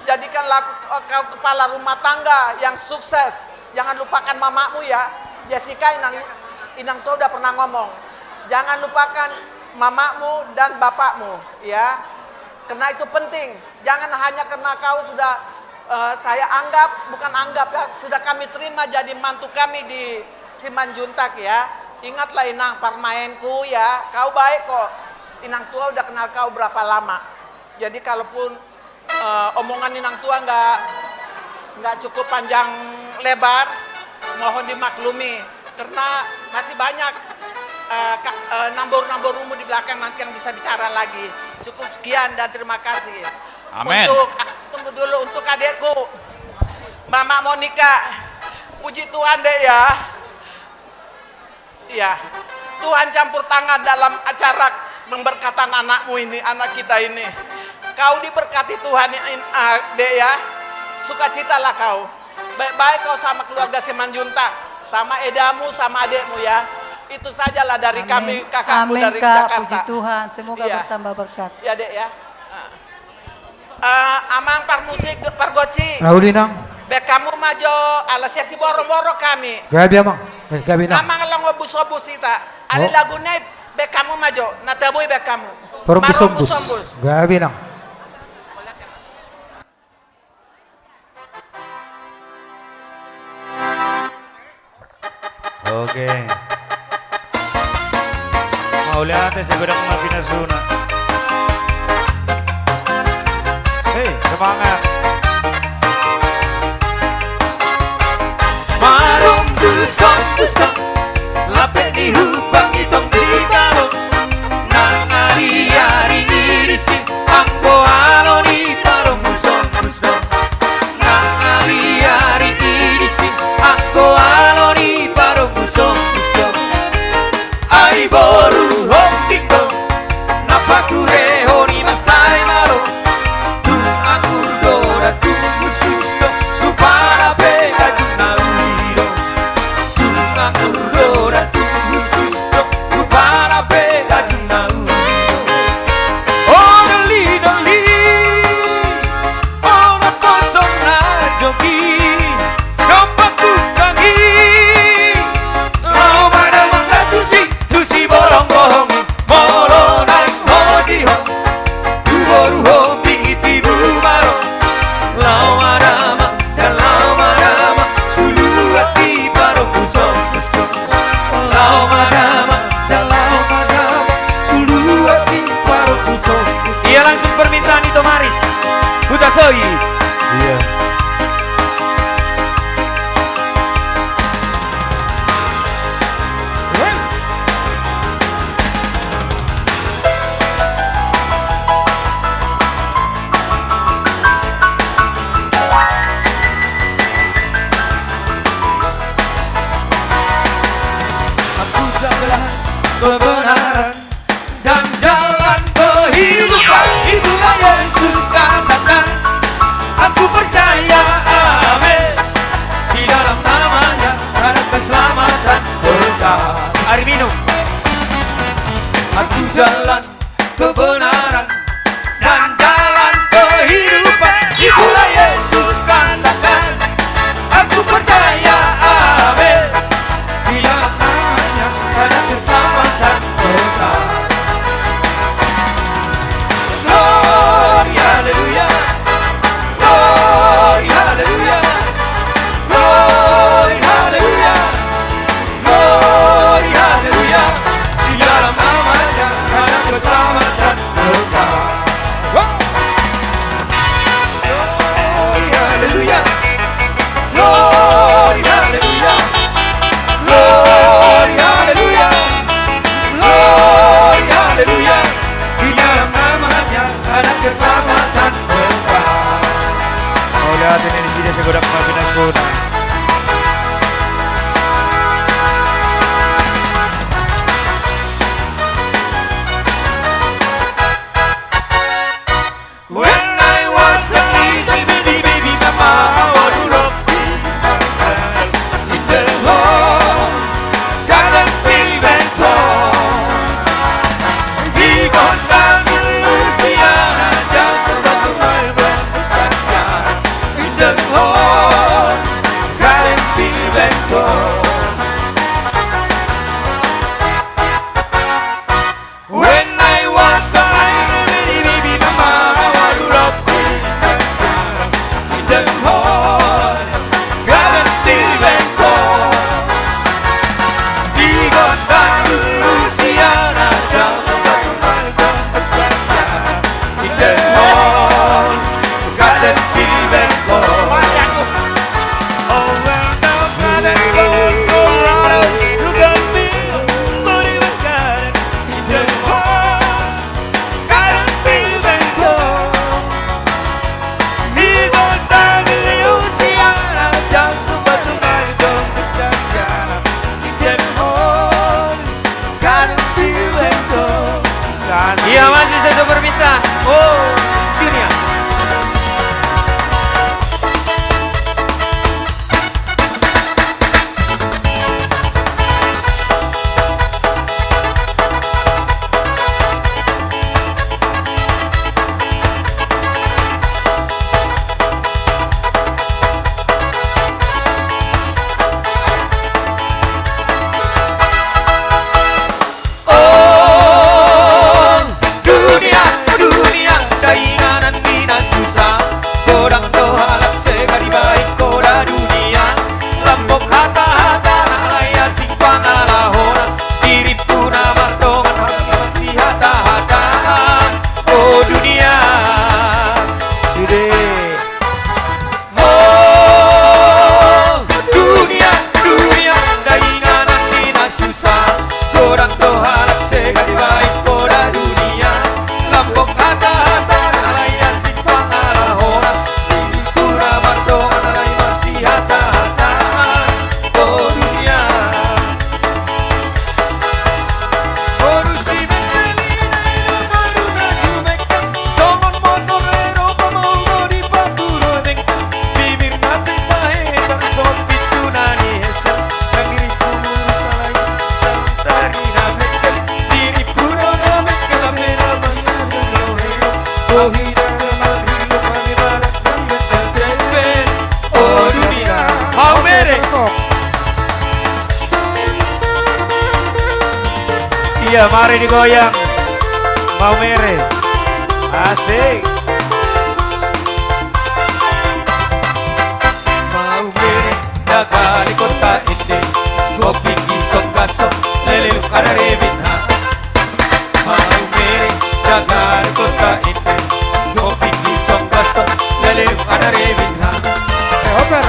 Jadikanlah kau kepala rumah tangga yang sukses. Jangan lupakan mamamu ya. Jessica, Inang tua udah pernah ngomong. Jangan lupakan mamamu dan bapakmu ya. Karena itu penting. Jangan hanya karena kau sudah saya anggap, bukan anggap ya, sudah kami terima jadi mantu kami di Simanjuntak ya. Ingatlah Inang, permainku ya, kau baik kok. Inang tua udah kenal kau berapa lama. Jadi kalaupun omongan Inang tua nggak cukup panjang lebar, mohon dimaklumi. Karena masih banyak nambur-namburumu di belakang nanti yang bisa bicara lagi. Cukup sekian dan terima kasih. Amin. Tunggu dulu untuk adekku, Mama Monica. Puji Tuhan dek ya. Iya, Tuhan campur tangan dalam acara pemberkatan anakmu ini, anak kita ini. Kau diberkati Tuhan dek ya. Sukacitalah kau. Baik-baik kau sama keluarga Simanjuntak, sama edamu, sama adekmu ya. Itu sajalah dari kami, kakakmu dari Jakarta. Puji Tuhan, semoga Iya. bertambah berkat. Ya dek ya. Amang parmusik pargoci. Raudinang. Bek kamu majo alasnya si borong-borong kami. Gabi amang. Gabi nang. Amang long obus-obus kita. Ali Oh. lagune bek kamu majo. Natabui bek kamu. Perumbus-umbus. Marombus-umbus. Gabi nang. Oke. Mau lihat segera mga pinasuna. Hei, semangat. Marong dusong dusong lapet di hubang itong ditalo nang ari-ari irisi anggo aloni parong dusong dusong nang ari-ari irisi anggo aloni parong dusong dusong ai boru hondiko napakure honi masai maro tu akur dora tu mususto tu para pega tu nauro tu akur dora tu mususto tu para pega tu nauro oh dali oh na kosong na jogi kampak tu tangi lau pada mangga tusi borong bohong moro nang hodi ho tu boru ho tinggi bumaro lau marama ulu hati paro kusong kusong lau marama ulu hati paro kusong iya langsung permintaan itu Maris Kutasoi iya. Aku sebelah kebenaran dan jalan kehidupan. Itulah Yesus katakan. Aku percaya, amin. Di dalam namanya ada keselamatan berkah. Mari minum. Aku jalan kebenaran dan jalan kehidupan. Itulah Yesus katakan. Aku percaya, amin. Dia hanya ada keselamatan kekal. Glory, haleluya. Glory, haleluya. Glory, haleluya. Glory, haleluya. Di dalam namanya ada keselamatan kekal. Glory, haleluya. Glory, haleluya. Glory, haleluya. Glory, haleluya. Di dalam namanya ada keselamatan kekal. Mau lihat ini di sini saya godang maafin aku. When I was a little baby, mama, would rock me in the hall, got a baby call. He got down to Louisiana, just above my breakfast in the hall, got a baby call. When I was a little baby, mama, would rock me in the hall, got a baby call. He got back to Louisiana, just above my breakfast in the hall, got a baby call. Oh, well, now got a go around, look at me, but he was got it in the hall, got a baby call. He goes down to Louisiana, just about to my breakfast in the hall, got a baby call. Iya, masih satu permintaan. Oh, dunia. Oh, dunia, dunia, keinginan minat susah. Godang dohalap sekali baik koda dunia. Lambok hata-hata nalaya simpang alahona. Diri puna mardongan hati masih hata-hata. Oh dunia, sudah. Oh, dunia, dunia, keinginan minat susah. Godang dohalap sekali baik koda dunia. Lambok hata-hata nalaya simpang alahona. Diri puna mardongan nalaya masih hata-hata. Oh dunia. Korusi mentelina hidup maduna jumeka. Somon motorero pamaugo di paturo dengka. Bibir mati tahesan sopi tunani hesan. Yang diri punu salai dari namekel. Diri punu namekel amena mangarelo. Oh hidang marilu panibara kaibat tepen. Oh dunia. Mau mere. Iya, mari digoyang. Mau mere. Asik. Mau mere daga di kota ini. Kopi kisok gasok lele kada rebinha. Mau mere daga di kota ini. Kopi kisok gasok lele kada rebinha. Oper.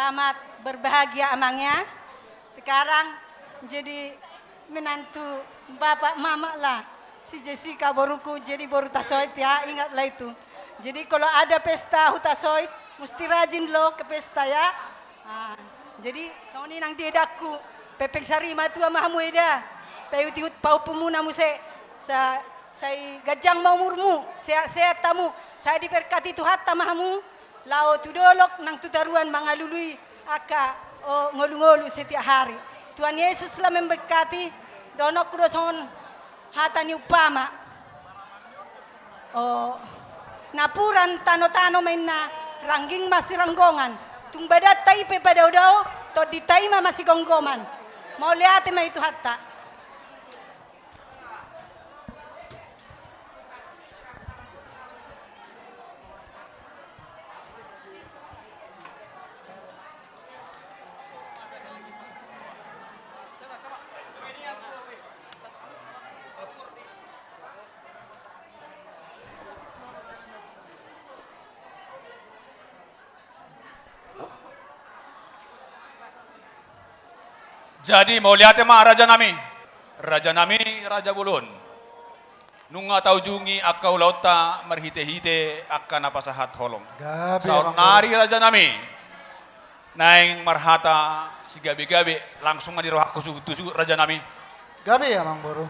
selamat berbahagia amangnya. Sekarang jadi menantu bapak mama lah. Si Jessica boruku jadi boru tasoit ya, ingatlah itu. Jadi kalau ada pesta hutasoit, mesti rajin lo ke pesta ya. Jadi soni nang dedaku, pepeng sari matu amamu eda. Payuti pau pemuna mu saya gajang maumurmu, sehat-sehat tamu. Saya diberkati Tuhan tamamu. Lao tudolok nang tutaruan mangalului aka ngolu-ngolu setiap hari. Tuhan Yesus telah memberkati donok kudoson hatani upama. Napuran tano-tano main na rangging masih ranggongan. Tumbadat tai pe pada udao to ditaima masih gonggoman. Mau lihat ma itu hatta. Jadi mau lihat mah Raja Nami. Raja Nami, Raja Bulun. Nunga tau jungi akau lauta merhite-hite akan apa sahat holong. Saur nari Raja Nami. Naing marhata si gabi-gabi langsung di roh aku tusu Raja Nami. Gabi ya Mang Boru.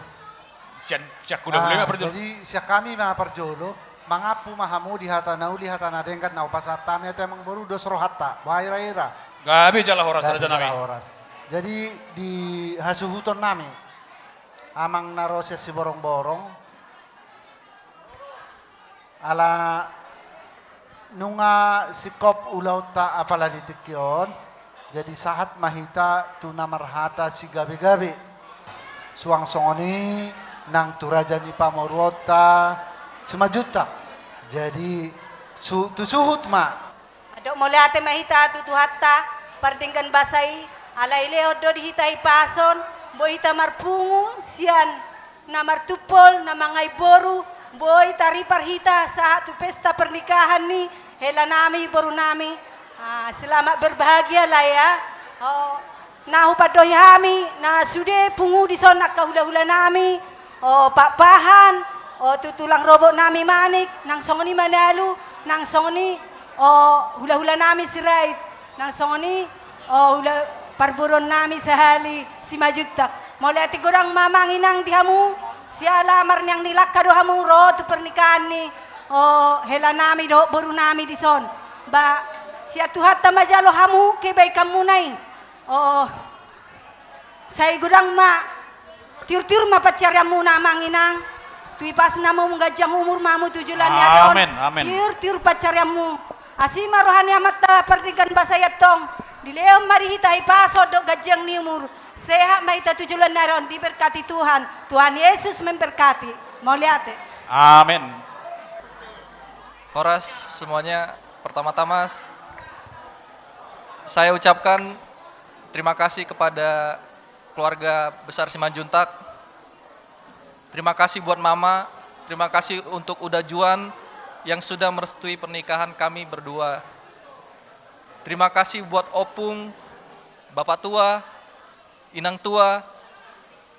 Siak kuda boleh perjolo. Jadi siak kami mah perjolo. Mangapu mahamu di hatana uli hatana dengkat nau pasatame te Mang Boru dos roh hatta. Baira-ira. Gabi jala horas Raja Nami. Jadi di hasuhuton nami, amang narose si borong-borong, ala nunga sikop ulauta apala ditikyon, jadi sahat mahita tuna marhata si gabi-gabi. Suang songoni nang turajani pamorota semajuta. Jadi tusuhut ma. Adok mulai ate mahita tutuhatta pardingkan basai. Alai leo do dihitai pason, boita marpungu, sian namar tupol, namangai boru, boy tari parhita saat tu pesta pernikahan ni, hela nami boru nami, selamat berbahagia lah ya. Nahu padoy hami, na sude pungu di sonak kahula-hula nami, pak pahan, tutulang robot nami manik, nang songoni manalu, nang songoni hula-hula nami sirait, nang songoni hula parburon nami sehali si majutak. Mulai ati gorang mamanginang dihamu, si alamar niyang nilakka dohamu ro tu pernikahan ni. Hela nami do boru nami di son. Ba si atuhat tamajalo hamu ke baik kamu nai. Saya gorang ma tiur-tiur ma pacaryamu namanginang. Tui pas namu menggajang umur mamu tujulan ya don. Amin. Tiur-tiur pacaryamu. Asima rohani amat pernikahan basayat tong. Di leo mari hitai paso do gajang ni umur. Sehat maita tujulan naron diberkati Tuhan. Tuhan Yesus memberkati. Mau lihat? Amin. Horas semuanya, pertama-tama saya ucapkan terima kasih kepada keluarga besar Simanjuntak. Terima kasih buat Mama, terima kasih untuk Uda Juan yang sudah merestui pernikahan kami berdua. Terima kasih buat Opung, Bapak Tua, Inang Tua,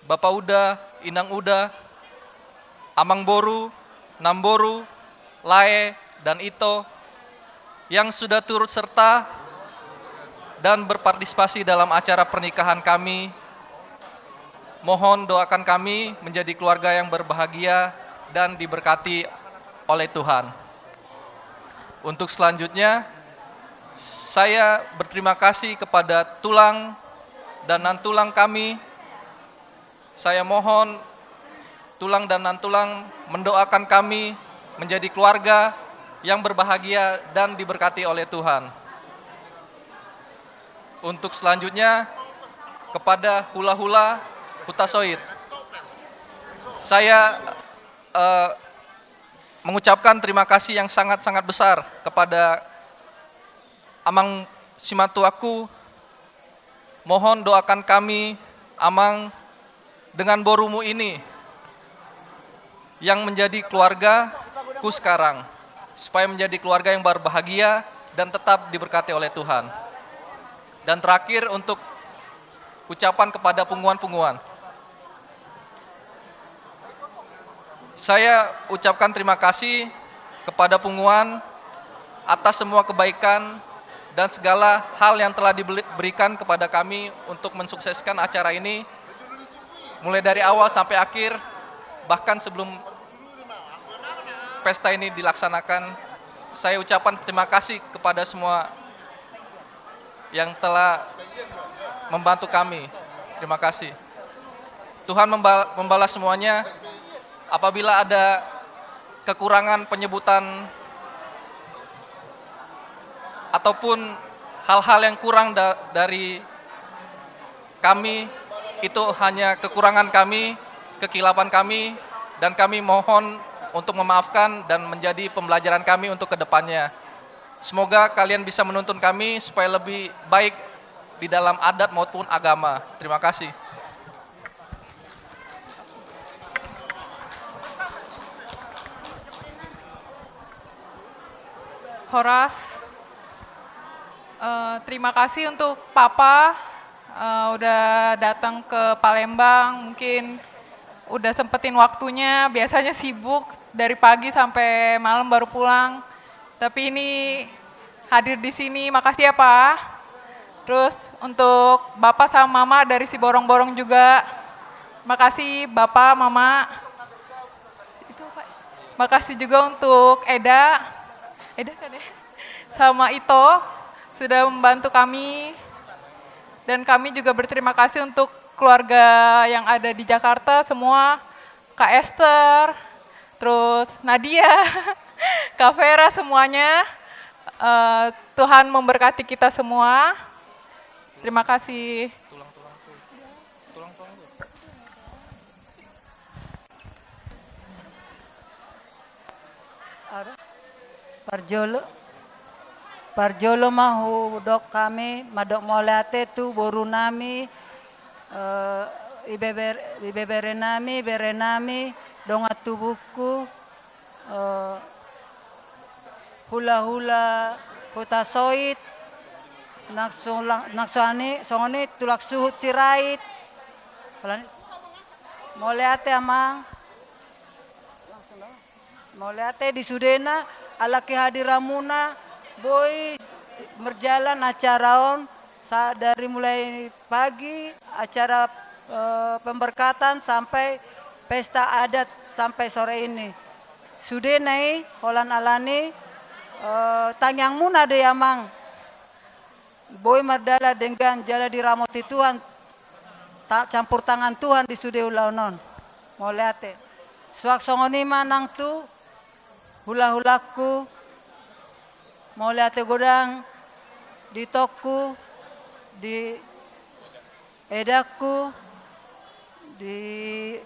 Bapak Uda, Inang Uda, Amang Boru, Namboru, Lae, dan Ito yang sudah turut serta dan berpartisipasi dalam acara pernikahan kami. Mohon doakan kami menjadi keluarga yang berbahagia dan diberkati oleh Tuhan. Untuk selanjutnya, saya berterima kasih kepada tulang dan nantulang kami. Saya mohon tulang dan nantulang mendoakan kami menjadi keluarga yang berbahagia dan diberkati oleh Tuhan. Untuk selanjutnya, kepada hula-hula Hutasoit, saya mengucapkan terima kasih yang sangat-sangat besar kepada Amang Simatuaku. Mohon doakan kami, Amang, dengan borumu ini yang menjadi keluargaku sekarang, supaya menjadi keluarga yang berbahagia dan tetap diberkati oleh Tuhan. Dan terakhir untuk ucapan kepada pungguan-pungguan. Saya ucapkan terima kasih kepada pungguan atas semua kebaikan dan segala hal yang telah diberikan kepada kami untuk mensukseskan acara ini, mulai dari awal sampai akhir, bahkan sebelum pesta ini dilaksanakan. Saya ucapkan terima kasih kepada semua yang telah membantu kami. Terima kasih. Tuhan membalas semuanya. Apabila ada kekurangan penyebutan ataupun hal-hal yang kurang dari kami, itu hanya kekurangan kami, kekilapan kami, dan kami mohon untuk memaafkan dan menjadi pembelajaran kami untuk kedepannya. Semoga kalian bisa menuntun kami supaya lebih baik di dalam adat maupun agama. Terima kasih. Horas, terima kasih untuk Papa udah datang ke Palembang, mungkin udah sempetin waktunya, biasanya sibuk dari pagi sampai malam baru pulang. Tapi ini hadir di sini, makasih ya Pak. Terus untuk Bapak sama Mama dari si Borong-Borong juga, makasih Bapak, Mama. Itu Pak. Makasih juga untuk Eda kan ya? Sama Ito sudah membantu kami. Dan kami juga berterima kasih untuk keluarga yang ada di Jakarta semua, Kak Esther, terus Nadia, Kak Vera, semuanya. Tuhan memberkati kita semua. Terima kasih. Parjolo mahu dok kami madok molate tu boru nami ibebere nami bere nami donga tubuhku hula-hula kota soit naksuani songoni tulak suhut sirait moleate amang moleate di Sudena alaki hadiramuna boy berjalan acara dari mulai pagi acara pemberkatan sampai pesta adat sampai sore ini. Sudena holan alani tangyang muna de yamang boy mardala dengan jala diramoti Tuhan campur tangan Tuhan di Sude ulaunon moleate suak songoni manang tu hula-hulaku mau lihat godang di tokku di edaku di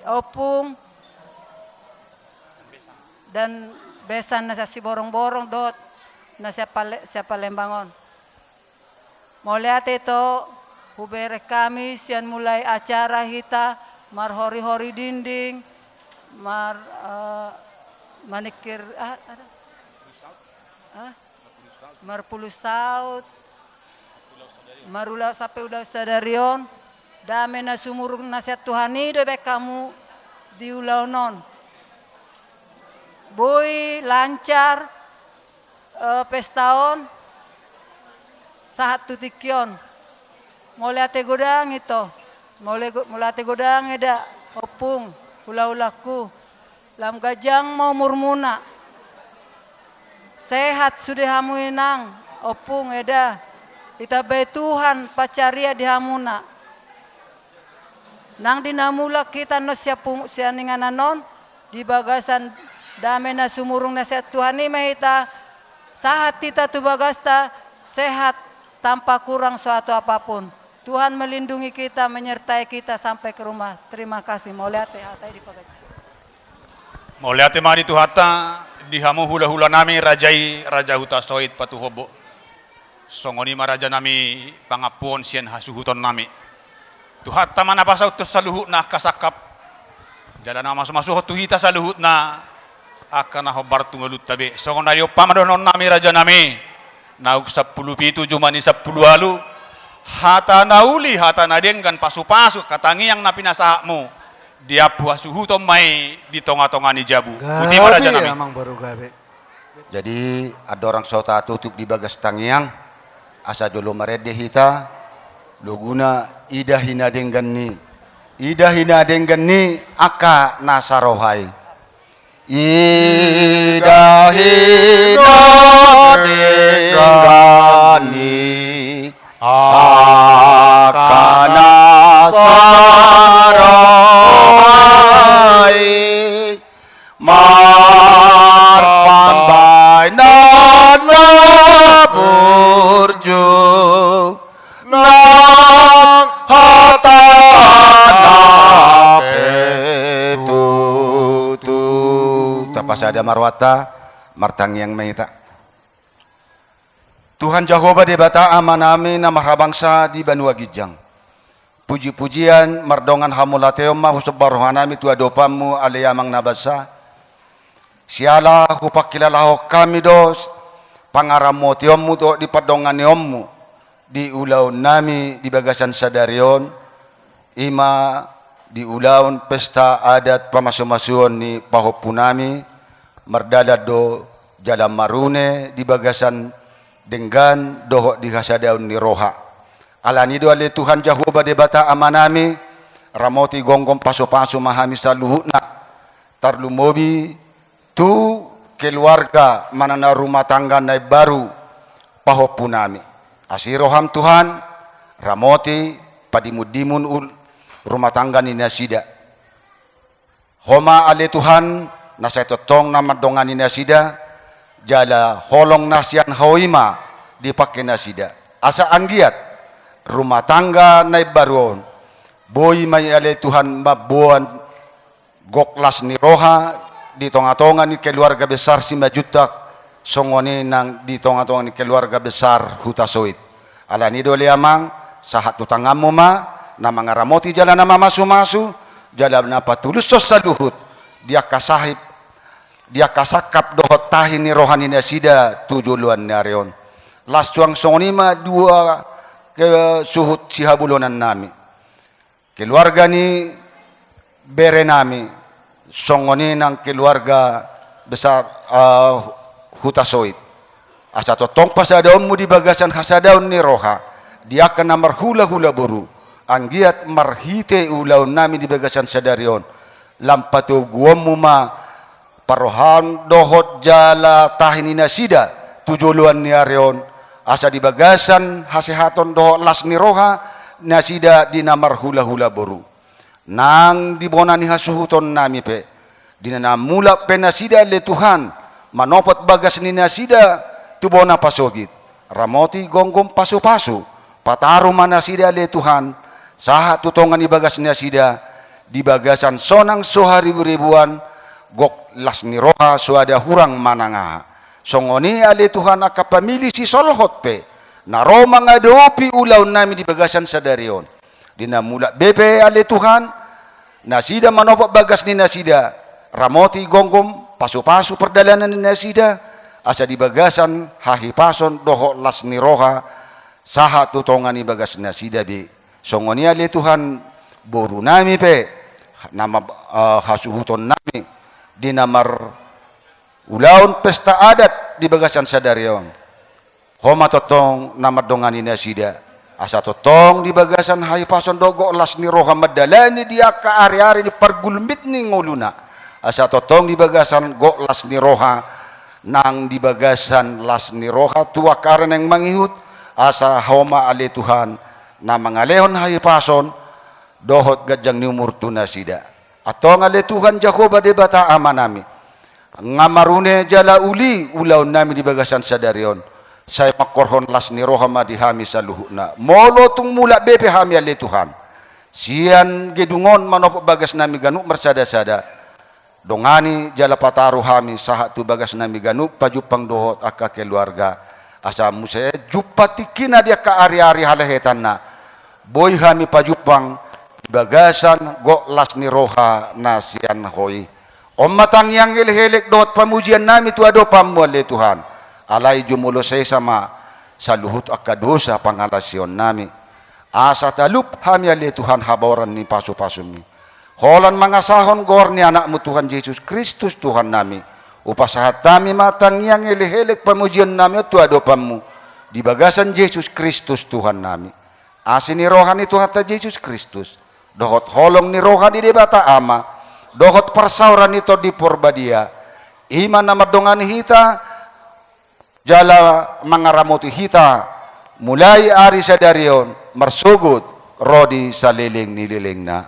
opung dan besan nasi borong-borong dot nasi siapa lembangon mau lihat itu hubere kami sian mulai acara kita mar hori-hori dinding mar manikir marpulus saut marula sampai udah sadarion dame na sumurung nasihat Tuhani debek kamu di ulau non boy lancar pestaon sahat tutikion mulai ate godang itu mulai ate godang eda opung ula-ulaku lam gajang mau murmuna sehat sudah hamu inang opung eda itabai Tuhan pacaria di hamuna nang dinamula kita no sianingan anon di bagasan damena sumurung nasihat Tuhan ini mahita sahat kita tu bagasta sehat tanpa kurang suatu apapun. Tuhan melindungi kita, menyertai kita sampai ke rumah. Terima kasih. Mau lihat ya, hatai di pagaji. Mau lihat mani tu hata dihamu hula-hula nami rajai raja huta soit patu hobo. Songoni maraja nami pangapuon sian hasuhuton nami. Tu hata mana pasau tersaluhut na kasakap. Jalan nama masuk tu hita saluhut na akan hobar tunggalut tabe. Songon dari pamadonon nami raja nami. Nauk 10 pitu jumani 10 alu. hata nauli hata nadenggan pasu-pasu katangi yang napinasakmu dia buah suhu tomai di tonga-tonga ni jabu putih raja nami emang baru gabe. Jadi ada orang sota tutup di bagas tangiang asa jolo marede hita luguna ida hina denggan ni aka nasarohai ida hina denggan ni aka nasarohai marpan bainan burju nang hatana petutu tapasada marwata martang yang meita Tuhan Jehovah debata amanami nama bangsa di Banua Gijang puji-pujian mardongan hamulateo mahusub barohanami tua dopamu aliyamang nabasa siala hupakilalaho kami dos pangaramo tiommu to di padongan niommu di ulau nami di bagasan sadarion ima di ulaun pesta adat pamasu-masuon ni pahopunami mardadad do jalan marune di bagasan denggan dohok di hasadaun ni roha alani do ale Tuhan Jehovah debata amanami ramoti gonggong paso-paso mahami saluhuna tarlumobi tu keluarga manana rumah tangga naik baru pahopunami asiroham Tuhan ramoti padimudimun rumah tangga ni nasida homa ale Tuhan nasai totong nama dongan ni nasida jala holong nasian hoima dipakai nasida asa anggiat rumah tangga naik baru boy may ale Tuhan mabuan goklas ni roha di tonga-tonga ni keluarga besar si majutak songoni nang di tonga-tonga ni keluarga besar hutasoit ala ni dole amang sahat tutangamu ma nama ngaramoti jalan nama masu-masu jalan napa tulus saluhut dia kasahib dia kasakap dohot tahin ni rohani nasida tujuluan narion las tuang songoni ma dua ke suhut sihabulonan nami keluarga ni bere nami songoni nang keluarga besar hutasoit asa totong pasadaunmu di bagasan hasadaun ni roha dia akan marhula-hula buru anggiat marhite ulaun nami di bagasan sadarion lampatu guamu ma parohan dohot jala tahini nasida tujuluan ni arion asa di bagasan hasehaton dohot las ni roha nasida di namar hula-hula buru nang dibonani hasuhuton nami pe dinana mula penasida le Tuhan manopot bagas ni nasida tubona pasogit ramoti gonggom pasu-pasu pataru manasida le Tuhan saha tutongan di bagas nasida di bagasan sonang sohari ribuan gok las ni roha suada hurang mananga songoni ale Tuhan akapamili si solhot pe naroma ngadopi ulau nami di bagasan sadarion dina mula bepe ale Tuhan nasida manopok bagas ni nasida ramoti gonggom pasu-pasu perdalanan ni nasida asa di bagasan hahipason dohok las ni roha saha tutongan ni bagas nasida bi songoni ale Tuhan boru nami pe nama hasuhuton nami di namar ulaun pesta adat di bagasan sadarion homa totong nama dongani nasida asa totong di bagasan hai pason dogo las ni roha madalani dia ka ari-ari ni pargulmit ni nguluna asa totong di bagasan go las ni roha nang di bagasan las ni roha tua karan yang mangihut asa homa ale Tuhan na mangalehon hai pason dohot gajang ni umur tunasida atong ale Tuhan Jehovah debata amanami ngamarune jala uli ulau nami di bagasan sadarion saya makorhon las ni roha madihami saluhuna molo tung mula bepe hami ale Tuhan sian gedungon manopok bagas nami ganu mersada-sada dongani jala pataru hami sahat tu bagas nami ganu pajupang dohot aka keluarga asa musaya jupatikina dia ka ari-ari halahetanna boy hami pajupang bagasan go las ni roha nasian hoi matang yang helek dohot pamujian nami tu ado pamu ale Tuhan alai jumulo saya sama saluhut akadosa pangalasion nami Asa talup hami ali Tuhan haboran ni pasu-pasumi. Holan mangasahon gor ni anakmu Tuhan Yesus Kristus Tuhan nami. Upasahat kami matang yang elek-elek pemujian nami tu adopamu. Di bagasan Yesus Kristus Tuhan nami. Asini rohani Tuhan ta Yesus Kristus. Dohot holong ni rohani di bata ama. Dohot persauran itu di porbadia. Iman nama dongani hita. Jala mangaramuti hita. Mulai ari sadarion. Marsugod rodi sa liling nililing na.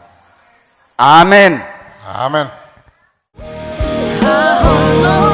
Amen. Amen. Oh,